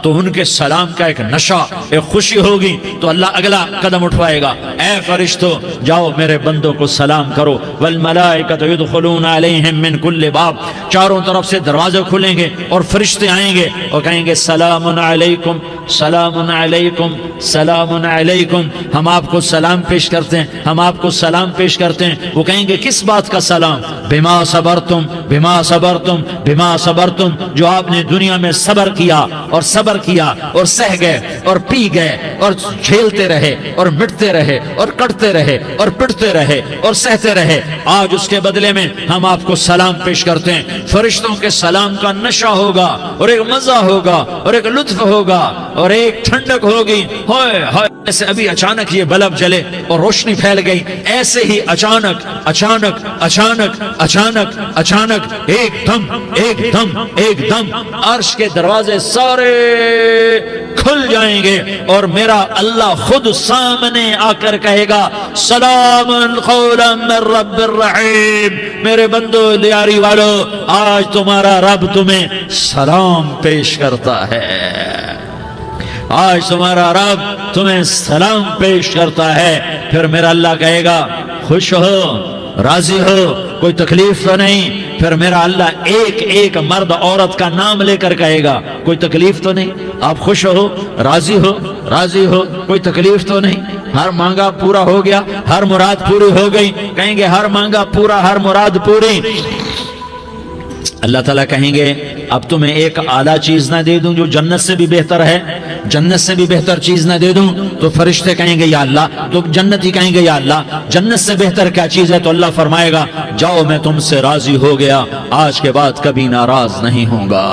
تو ان کے سلام کا ایک نشہ، ایک خوشی ہوگی، تو اللہ اگلا قدم اٹھوائے گا، اے فرشتو جاؤ میرے بندوں کو سلام کرو۔ والملائکۃ یدخلون علیہم من کل باب، چاروں طرف سے دروازے کھلیں گے اور فرشتے آئیں گے اور کہیں گے سلام علیکم، سلام علیکم، علیکم سلام علیکم، ہم آپ کو سلام پیش کرتے ہیں، ہم آپ کو سلام پیش کرتے ہیں۔ وہ کہیں گے کس بات کا سلام؟ بما صبرتم بما صبرتم بما صبرتم، جو آپ نے دنیا میں صبر کیا اور صبر کیا اور سہ گئے اور پی گئے اور جھیلتے رہے اور مٹتے رہے اور کٹتے رہے اور پٹتے رہے اور سہتے رہے، آج اس کے بدلے میں ہم آپ کو سلام پیش کرتے ہیں۔ فرشتوں کے سلام کا نشہ ہوگا اور ایک مزہ ہوگا اور ایک لطف ہوگا اور ایک ٹھنڈک ہوگی۔ ہوئے ہوئے، ایسے ابھی اچانک یہ بلب جلے اور روشنی پھیل گئی، ایسے ہی اچانک اچانک اچانک اچانک اچانک ایک دم ایک دم ایک دم عرش کے دروازے سارے کھل جائیں گے اور میرا اللہ خود سامنے آ کر کہے گا سلام قولا من رب الرحیم، میرے بندو لیاری والو، آج تمہارا رب تمہیں سلام پیش کرتا ہے، آج تمہارا رب تمہیں سلام پیش کرتا ہے۔ پھر میرا اللہ کہے گا خوش ہو، راضی ہو، کوئی تکلیف تو نہیں؟ پھر میرا اللہ ایک ایک مرد عورت کا نام لے کر کہے گا کوئی تکلیف تو نہیں؟ آپ خوش ہو، راضی ہو، راضی ہو، کوئی تکلیف تو نہیں؟ ہر مانگا پورا ہو گیا، ہر مراد پوری ہو گئی؟ کہیں گے ہر مانگا پورا، ہر مراد پوری۔ اللہ تعالیٰ کہیں گے اب تمہیں ایک اعلیٰ چیز نہ دے دوں جو جنت سے بھی بہتر ہے؟ جنت سے بھی بہتر چیز نہ دے دوں؟ تو فرشتے کہیں گے یا اللہ، تو جنتی کہیں گے یا اللہ جنت سے بہتر کیا چیز ہے؟ تو اللہ فرمائے گا جاؤ میں تم سے راضی ہو گیا، آج کے بعد کبھی ناراض نہیں ہوں گا۔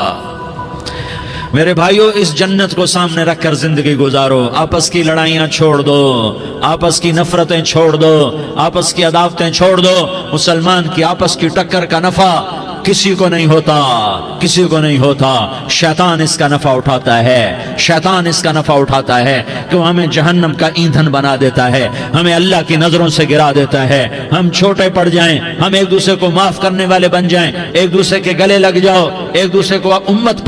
میرے بھائیو، اس جنت کو سامنے رکھ کر زندگی گزارو، آپس کی لڑائیاں چھوڑ دو، آپس کی نفرتیں چھوڑ دو، آپس کی عداوتیں چھوڑ دو۔ مسلمان کی آپس کی ٹکر کا نفع کسی کو نہیں ہوتا، کسی کو نہیں ہوتا۔ شیطان اس کا نفع اٹھاتا ہے، شیطان اس کا نفع اٹھاتا ہے کہ وہ ہمیں جہنم کا ایندھن بنا دیتا ہے، ہمیں اللہ کی نظروں سے گرا دیتا ہے، ہم چھوٹے پڑ جائیں، ہم ایک دوسرے کو معاف کرنے والے بن جائیں، ایک دوسرے کے گلے لگ جاؤ، ایک دوسرے کو امت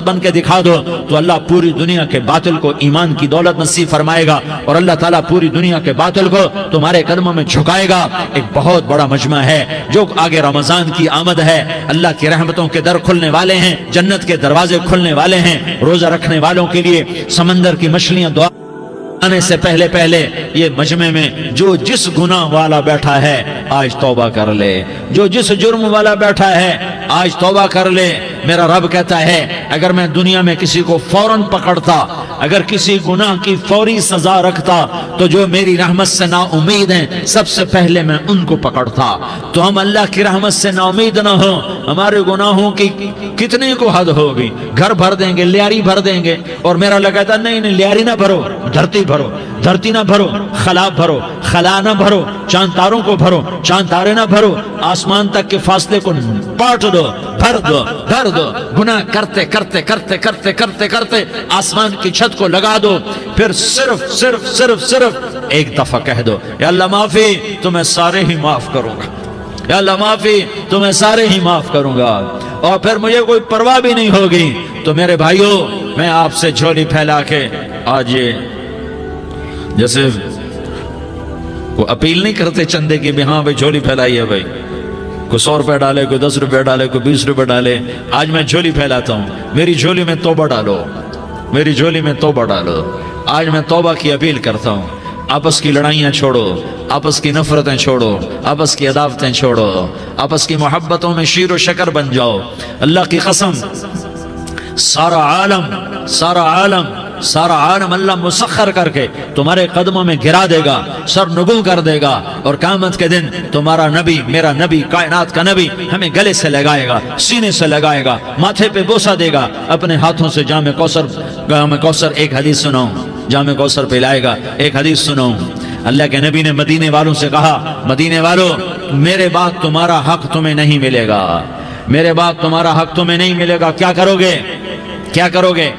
بن کے دکھا دو، تو اللہ پوری دنیا کے باطل کو ایمان کی دولت نصیب فرمائے گا اور اللہ تعالیٰ پوری دنیا کے باطل کو تمہارے قدموں میں جھکائے گا۔ ایک بہت بڑا مجمع ہے جو آگے رمضان کی آمد ہے، اللہ کی رحمتوں کے در کھلنے والے ہیں، جنت کے دروازے کھلنے والے ہیں، روزہ رکھنے والوں کے لیے سمندر کی مچھلیاں دعا آنے سے پہلے پہلے یہ مجمع میں جو جس گناہ والا بیٹھا ہے آج توبہ کر لے، جو جس جرم والا بیٹھا ہے آج توبہ کر لے۔ میرا رب کہتا ہے اگر میں دنیا میں کسی کو فوراً پکڑتا، اگر کسی گناہ کی فوری سزا رکھتا تو جو میری رحمت سے نا امید ہیں سب سے پہلے میں ان کو پکڑتا۔ تو ہم اللہ کی رحمت سے نا امید نہ ہو، ہمارے گناہوں کی کتنے کو حد ہوگی، گھر بھر دیں گے، لیاری بھر دیں گے، اور میرا اللہ کہتا نہیں نہیں لیاری نہ بھرو، دھرتی بھرو، دھرتی نہ بھرو، خلا بھرو، خلا نہ بھرو، چاند تاروں کو بھرو، چاند تارے نہ بھرو، آسمان تک کے فاصلے کو پاٹ دو، بھر دو، بھر دو، گناہ کرتے کرتے کرتے کرتے کرتے کرتے آسمان کی چھت کو لگا دو، پھر صرف صرف صرف صرف ایک دفعہ کہہ دو یا اللہ معافی، تو میں سارے ہی معاف کروں گا، یا اللہ معافی، تو میں سارے ہی معاف کروں گا، اور پھر مجھے کوئی پرواہ بھی نہیں ہوگی۔ تو میرے بھائیو، میں آپ سے جھولی پھیلا کے آج یہ جیسے وہ اپیل نہیں کرتے چندے کی بھی ہاں بھائی جھولی پھیلائیے، بھائی کوئی 100 روپے ڈالے، کوئی 10 روپے ڈالے، کوئی 20 روپے ڈالے، آج میں جھولی پھیلاتا ہوں، میری جھولی میں توبہ ڈالو، میری جھولی میں توبہ ڈالو۔ آج میں توبہ کی اپیل کرتا ہوں، آپس کی لڑائیاں چھوڑو، آپس کی نفرتیں چھوڑو، آپس کی عداوتیں چھوڑو، آپس کی محبتوں میں شیر و شکر بن جاؤ۔ اللہ کی قسم، سارا عالم اللہ مسخر کر کے تمہارے قدموں میں گرا دے گا، سر نگو کر دے گا، اور قیامت کے دن تمہارا نبی، میرا نبی، کائنات کا نبی ہمیں گلے سے لگائے گا، سینے سے لگائے گا، ماتھے پہ بوسہ دے گا، اپنے ہاتھوں سے جام کوثر ایک حدیث سناؤں، جام کوثر پلائے گا، ایک حدیث سناؤں۔ اللہ کے نبی نے مدینے والوں سے کہا، مدینے والوں میرے بعد تمہارا حق تمہیں نہیں ملے گا، میرے بعد تمہارا حق تمہیں نہیں ملے گا، کیا کرو گے، کیا کرو گے؟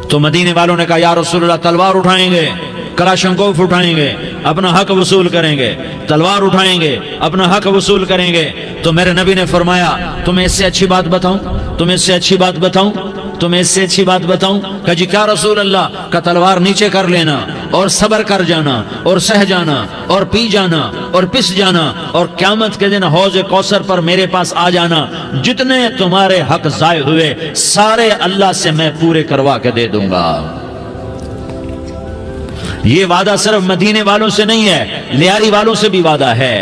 تو مدینے والوں نے کہا یا رسول اللہ تلوار اٹھائیں گے، کلاشنکوف اٹھائیں گے، اپنا حق وصول کریں گے، تلوار اٹھائیں گے، اپنا حق وصول کریں گے۔ تو میرے نبی نے فرمایا تمہیں اس سے اچھی بات بتاؤں، تمہیں اس سے اچھی بات بتاؤں، تمہیں اس سے اچھی بات بتاؤں؟ کہ جی کیا رسول اللہ؟ کا تلوار نیچے کر لینا اور صبر کر جانا اور سہ جانا اور پی جانا اور پس جانا، اور قیامت کے دن حوض کوثر پر میرے پاس آ جانا، جتنے تمہارے حق ضائع ہوئے سارے اللہ سے میں پورے کروا کے دے دوں گا۔ یہ وعدہ صرف مدینے والوں سے نہیں ہے، لیاری والوں سے بھی وعدہ ہے،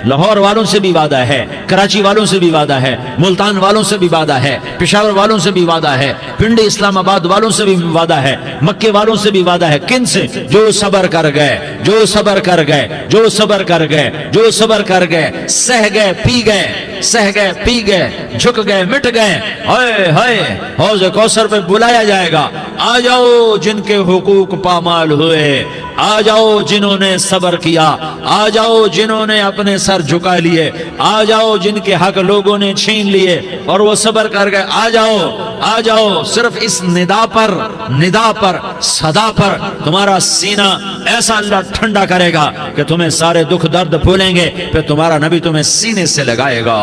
لاہور والوں سے بھی وعدہ ہے، کراچی والوں سے بھی وعدہ ہے، ملتان والوں سے بھی وعدہ ہے، پشاور والوں سے بھی وعدہ ہے، پنڈی اسلام آباد والوں سے بھی وعدہ ہے، مکے والوں سے بھی وعدہ ہے۔ کن سے؟ جو صبر کر گئے، جو صبر کر گئے، جو صبر کر گئے، جو صبر کر گئے، سہ گئے پی گئے، سہ گئے پی گئے، جھک گئے مٹ گئے۔ ہائے ہائے، حوض کوثر پہ بلایا جائے گا، آ جاؤ جن کے حقوق پامال ہوئے، آ جاؤ جنہوں نے صبر کیا، آ جاؤ جنہوں نے اپنے سر جھکا لیے، آ جاؤ جن کے حق لوگوں نے چھین لیے اور وہ صبر کر گئے، آ جاؤ آ جاؤ۔ صرف اس ندا پر صدا پر تمہارا سینہ ایسا اللہ ٹھنڈا کرے گا کہ تمہیں سارے دکھ درد بھولیں گے، پھر تمہارا نبی تمہیں سینے سے لگائے گا،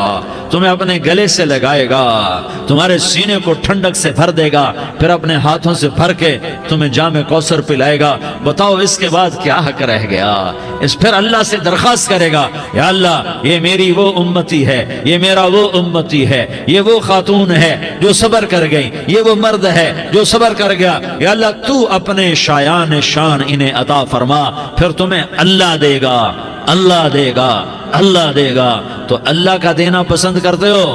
تمہیں اپنے گلے سے لگائے گا، تمہارے سینے کو ٹھنڈک سے بھر دے گا، پھر اپنے ہاتھوں سے بھر کے تمہیں جام کوثر پلائے گا۔ بتاؤ اس کے بعد کیا حق رہ گیا؟ اس پھر اللہ سے درخواست کرے گا، یا اللہ یہ میری وہ امتی ہے، یہ میرا وہ امتی ہے، یہ وہ خاتون ہے جو صبر کر گئی، یہ وہ مرد ہے جو صبر کر گیا، یا اللہ تو اپنے شایان شان انہیں عطا فرما، پھر تمہیں اللہ دے گا، اللہ دے گا، اللہ دے گا۔ تو اللہ کا دینا پسند کرتے ہو؟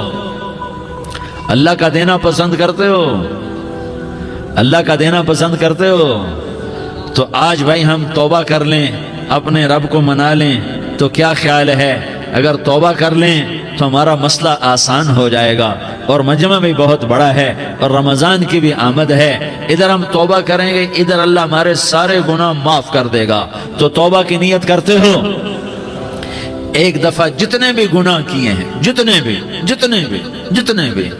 اللہ کا دینا پسند کرتے ہو؟ اللہ کا دینا پسند کرتے ہو؟ تو آج بھائی ہم توبہ کر لیں، اپنے رب کو منا لیں، تو کیا خیال ہے اگر توبہ کر لیں تو ہمارا مسئلہ آسان ہو جائے گا، اور مجمع بھی بہت بڑا ہے اور رمضان کی بھی آمد ہے، ادھر ہم توبہ کریں گے، ادھر اللہ ہمارے سارے گناہ معاف کر دے گا۔ تو توبہ کی نیت کرتے ہو؟ ایک دفعہ جتنے بھی گناہ کیے ہیں، جتنے بھی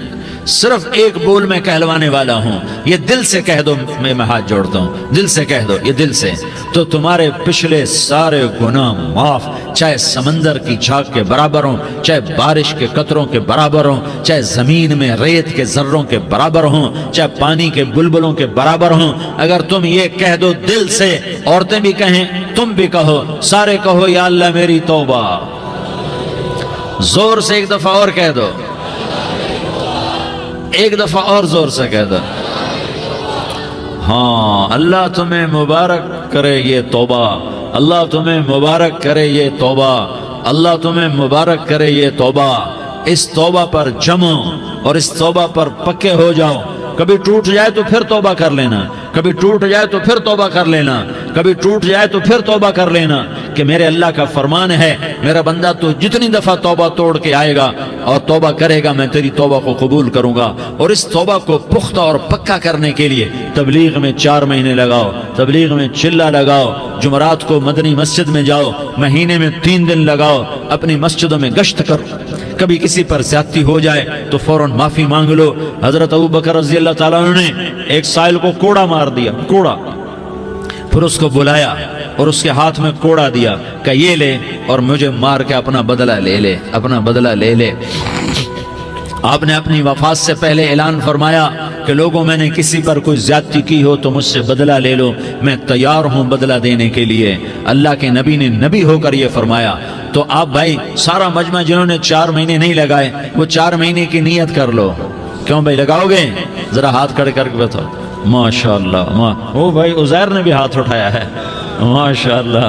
صرف ایک بول میں کہلوانے والا ہوں، یہ دل سے کہہ دو، میں ہاتھ جوڑتا ہوں، دل سے کہہ دو، یہ دل سے، تو تمہارے پچھلے سارے گناہ معاف، چاہے سمندر کی جھاگ کے برابر ہوں، چاہے بارش کے قطروں کے برابر ہوں، چاہے زمین میں ریت کے ذروں کے برابر ہوں، چاہے پانی کے بلبلوں کے برابر ہوں۔ اگر تم یہ کہہ دو دل سے، عورتیں بھی کہیں، تم بھی کہو، سارے کہو، یا اللہ میری توبہ، زور سے ایک دفعہ اور کہہ دو، ایک دفعہ اور زور سے کہہ دو۔ ہاں، اللہ تمہیں مبارک کرے یہ توبہ، اللہ تمہیں مبارک کرے یہ توبہ، اللہ تمہیں مبارک کرے یہ توبہ۔ اس توبہ پر جمو اور اس توبہ پر پکے ہو جاؤ۔ کبھی ٹوٹ جائے تو پھر توبہ کر لینا، کبھی ٹوٹ جائے تو پھر توبہ کر لینا، کبھی ٹوٹ جائے تو پھر توبہ کر لینا، کہ میرے اللہ کا فرمان ہے، میرا بندہ تو جتنی دفعہ توبہ توڑ کے آئے گا اور توبہ کرے گا، میں تیری توبہ کو قبول کروں گا۔ اور اس توبہ کو پختہ اور پکا کرنے کے لیے تبلیغ میں 4 مہینے لگاؤ، تبلیغ میں چلہ لگاؤ، جمعرات کو مدنی مسجد میں جاؤ، مہینے میں 3 دن لگاؤ، اپنی مسجدوں میں گشت کرو۔ کبھی کسی پر زیادتی ہو جائے تو فوراً معافی مانگ لو۔ حضرت ابوبکر رضی اللہ تعالیٰ عنہ نے ایک سائل کو کوڑا مار دیا، کوڑا، پھر اس کو بلایا اور اس کے ہاتھ میں کوڑا دیا کہ یہ لے اور مجھے مار کے اپنا بدلہ لے لے، اپنا بدلہ لے لے۔ آپ نے اپنی وفات سے پہلے اعلان فرمایا کہ لوگوں، میں نے کسی پر کوئی زیادتی کی ہو تو مجھ سے بدلہ لے لو، میں تیار ہوں بدلہ دینے کے لیے۔ اللہ کے نبی نے نبی ہو کر یہ فرمایا۔ تو آپ بھائی سارا مجمع جنہوں نے 4 مہینے نہیں لگائے، وہ 4 مہینے کی نیت کر لو۔ کیوں بھائی لگاؤ گے؟ ذرا ہاتھ کھڑے کر کے بتاؤ۔ ماشاءاللہ، وہ بھائی عزیر نے بھی ہاتھ اٹھایا ہے، ماشاءاللہ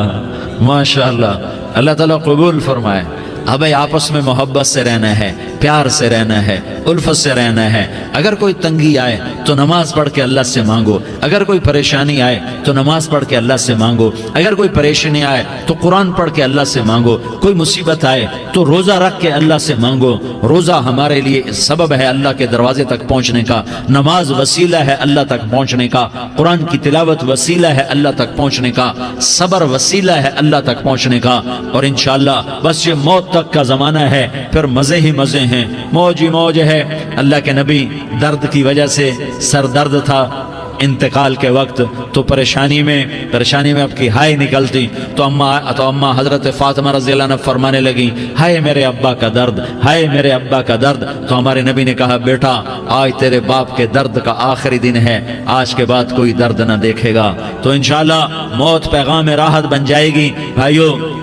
ماشاءاللہ، اللہ تعالیٰ قبول فرمائے۔ اب آپس میں محبت سے رہنا ہے، پیار سے رہنا ہے، الفت سے رہنا ہے۔ اگر کوئی تنگی آئے تو نماز پڑھ کے اللہ سے مانگو، اگر کوئی پریشانی آئے تو نماز پڑھ کے اللہ سے مانگو، اگر کوئی پریشانی آئے تو قرآن پڑھ کے اللہ سے مانگو، کوئی مصیبت آئے تو روزہ رکھ کے اللہ سے مانگو۔ روزہ ہمارے لیے سبب ہے اللہ کے دروازے تک پہنچنے کا، نماز وسیلہ ہے اللہ تک پہنچنے کا، قرآن کی تلاوت وسیلہ ہے اللہ تک پہنچنے کا، صبر وسیلہ ہے اللہ تک پہنچنے کا۔ اور انشاءاللہ بس یہ موت تک کا زمانہ ہے، پھر مزے ہی مزے ہیں، موج ہی موج ہے۔ اللہ کے نبی درد کی وجہ سے سر درد تھا انتقال کے وقت، تو پریشانی میں اب کی ہائے نکلتی تو اما حضرت فاطمہ رضی اللہ عنہ فرمانے لگی، ہائے میرے ابا کا درد، ہائے میرے ابا کا درد۔ تو ہمارے نبی نے کہا، بیٹا آج تیرے باپ کے درد کا آخری دن ہے، آج کے بعد کوئی درد نہ دیکھے گا۔ تو انشاءاللہ موت پیغام راحت بن جائے گی۔ بھائیو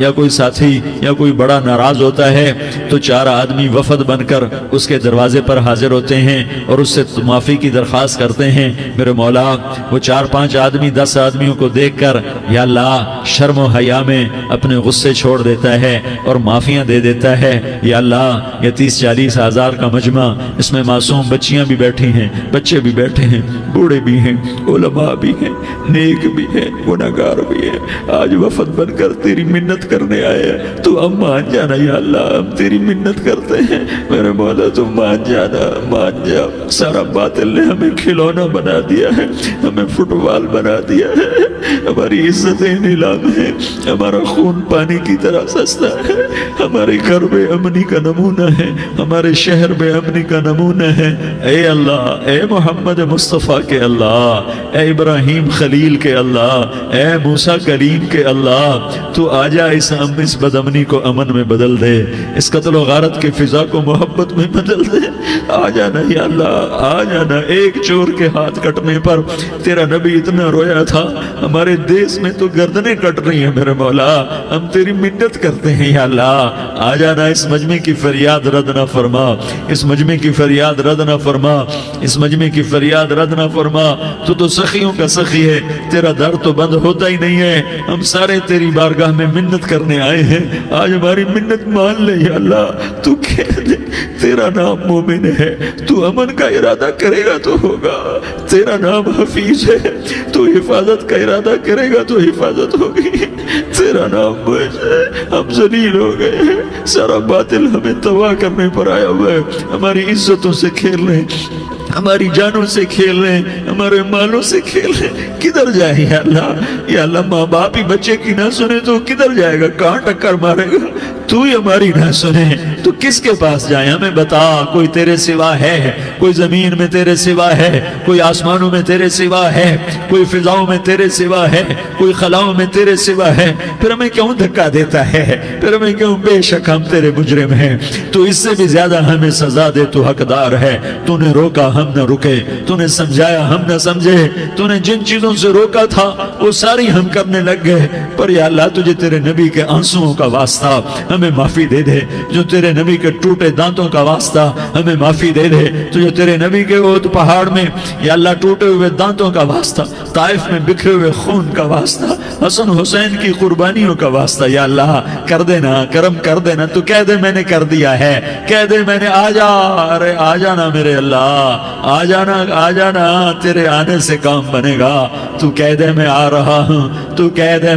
یا کوئی ساتھی یا کوئی بڑا ناراض ہوتا ہے تو 4 آدمی وفد بن کر اس کے دروازے پر حاضر ہوتے ہیں اور اس سے معافی کی درخواست کرتے ہیں. میرے مولا وہ 4-5 آدمی 10 آدمیوں کو دیکھ کر یا اللہ شرم و حیا میں اپنے غصے چھوڑ دیتا ہے اور معافیاں دے دیتا ہے. یا اللہ یہ 30-40 ہزار کا مجمع، اس میں معصوم بچیاں بھی بیٹھی ہیں، بچے بھی بیٹھے ہیں، بوڑھے بھی ہیں، علماء بھی ہیں، نیک بھی ہیں، گناہگار بھی ہیں. آج وفد بن کر تیری منت کرنے آئے ہیں، تو ہم مان جانا یا اللہ، ہم تیری منت کرتے ہیں. میرے مولا تو مان جانا، مان جا. سارا باطل نے ہمیں کھلونا بنا دیا ہے، ہمیں فٹ بال بنا دیا ہے، ہماری عزتیں نیلام ہیں، ہمارا خون پانی کی طرح سستا ہے، ہمارے گھر بے امنی کا نمونہ ہے، ہمارے شہر بے امنی کا نمونہ ہے. اے اللہ، اے محمد مصطفیٰ کے اللہ، اے ابراہیم خلیل کے اللہ، اے موسیٰ کلیم کے اللہ، تو آجا اس بد امنی کو امن میں بدل دے، اس قتل و غارت کی فضا کو محبت میں بدل دے. آ جانا یا اللہ، آ جانا. ایک چور کے ہاتھ کٹنے پر تیرا نبی اتنا رویا تھا، ہمارے دیس میں تو گردنیں کٹ رہی ہیں. میرے مولا ہم تیری منت کرتے ہیں یا اللہ، آ جانا. اس مجمع کی فریاد رد نہ فرما، اس مجمع کی فریاد رد نہ فرما، اس مجمع کی فریاد رد نہ فرما. تو سخیوں کا سخی ہے، تیرا در تو بند ہوتا ہی نہیں ہے. ہم سارے تیری بارگاہ میں منت کرنے آئے ہیں، آج ہماری منت مان لے یا اللہ. تو کہہ دے تیرا نام مومن ہے، تو امن کا ارادہ کرے گا تو ہوگا. تیرا نام حفیظ ہے، تو حفاظت کا ارادہ کرے گا تو حفاظت ہوگی. تیرا نام بوجھ ہے، ہم ذلیل ہو گئے ہیں، سارا باطل ہمیں تباہ کرنے پر آیا ہوا ہے. ہماری عزتوں سے کھیل رہے ہیں، ہماری جانوں سے کھیل رہے ہیں، ہمارے مالوں سے کھیل رہے ہیں. کدھر جائے یا اللہ؟ یا اللہ ماں باپ ہی بچے کی نہ سنے تو کدھر جائے گا؟ کہاں ٹکر مارے گا؟ تو ہی ہماری نہ سنے تو کس کے پاس جائیں؟ ہمیں بتا. کوئی تیرے سوا ہے؟ کوئی زمین میں تیرے سوا ہے؟ کوئی آسمانوں میں تیرے سوا ہے؟ کوئی فضاؤں میں تیرے سوا ہے؟ کوئی خلاؤں میں تیرے سوا ہے؟ پھر ہمیں کیوں دھکا دیتا ہے؟ پھر ہمیں کیوں؟ بے شک ہم تیرے مجرم ہیں، تو اس سے بھی زیادہ ہمیں سزا دے. تو حقدار ہے. تو نے روکا ہم نہ رکے، تو نے سمجھایا ہم نہ سمجھے، تو نے جن چیزوں سے روکا تھا وہ ساری ہم کرنے لگ گئے. پر یا اللہ تجھے تیرے نبی کے آنسوؤں کا واسطہ ہمیں معافی دے دے. جو تیرے نبی کے ٹوٹے دانتوں کا واسطہ ہمیں معافی دے دے. تجھے تیرے نبی کے احد پہاڑ میں یا اللہ ٹوٹے ہوئے دانتوں کا واسطہ، طائف میں بکھرے ہوئے خون کا واسطہ، حسن حسین کی قربانیوں کا واسطہ یا اللہ کر دینا، کرم کر دینا. تو کہہ دے میں نے کر دیا ہے، کہہ دے میں نے. آ جا، ارے آ جانا میرے اللہ، آ جانا، آ جانا. تیرے آنے سے کام بنے گا. تو کہہ دے میں آ رہا ہوں، تو کہہ دے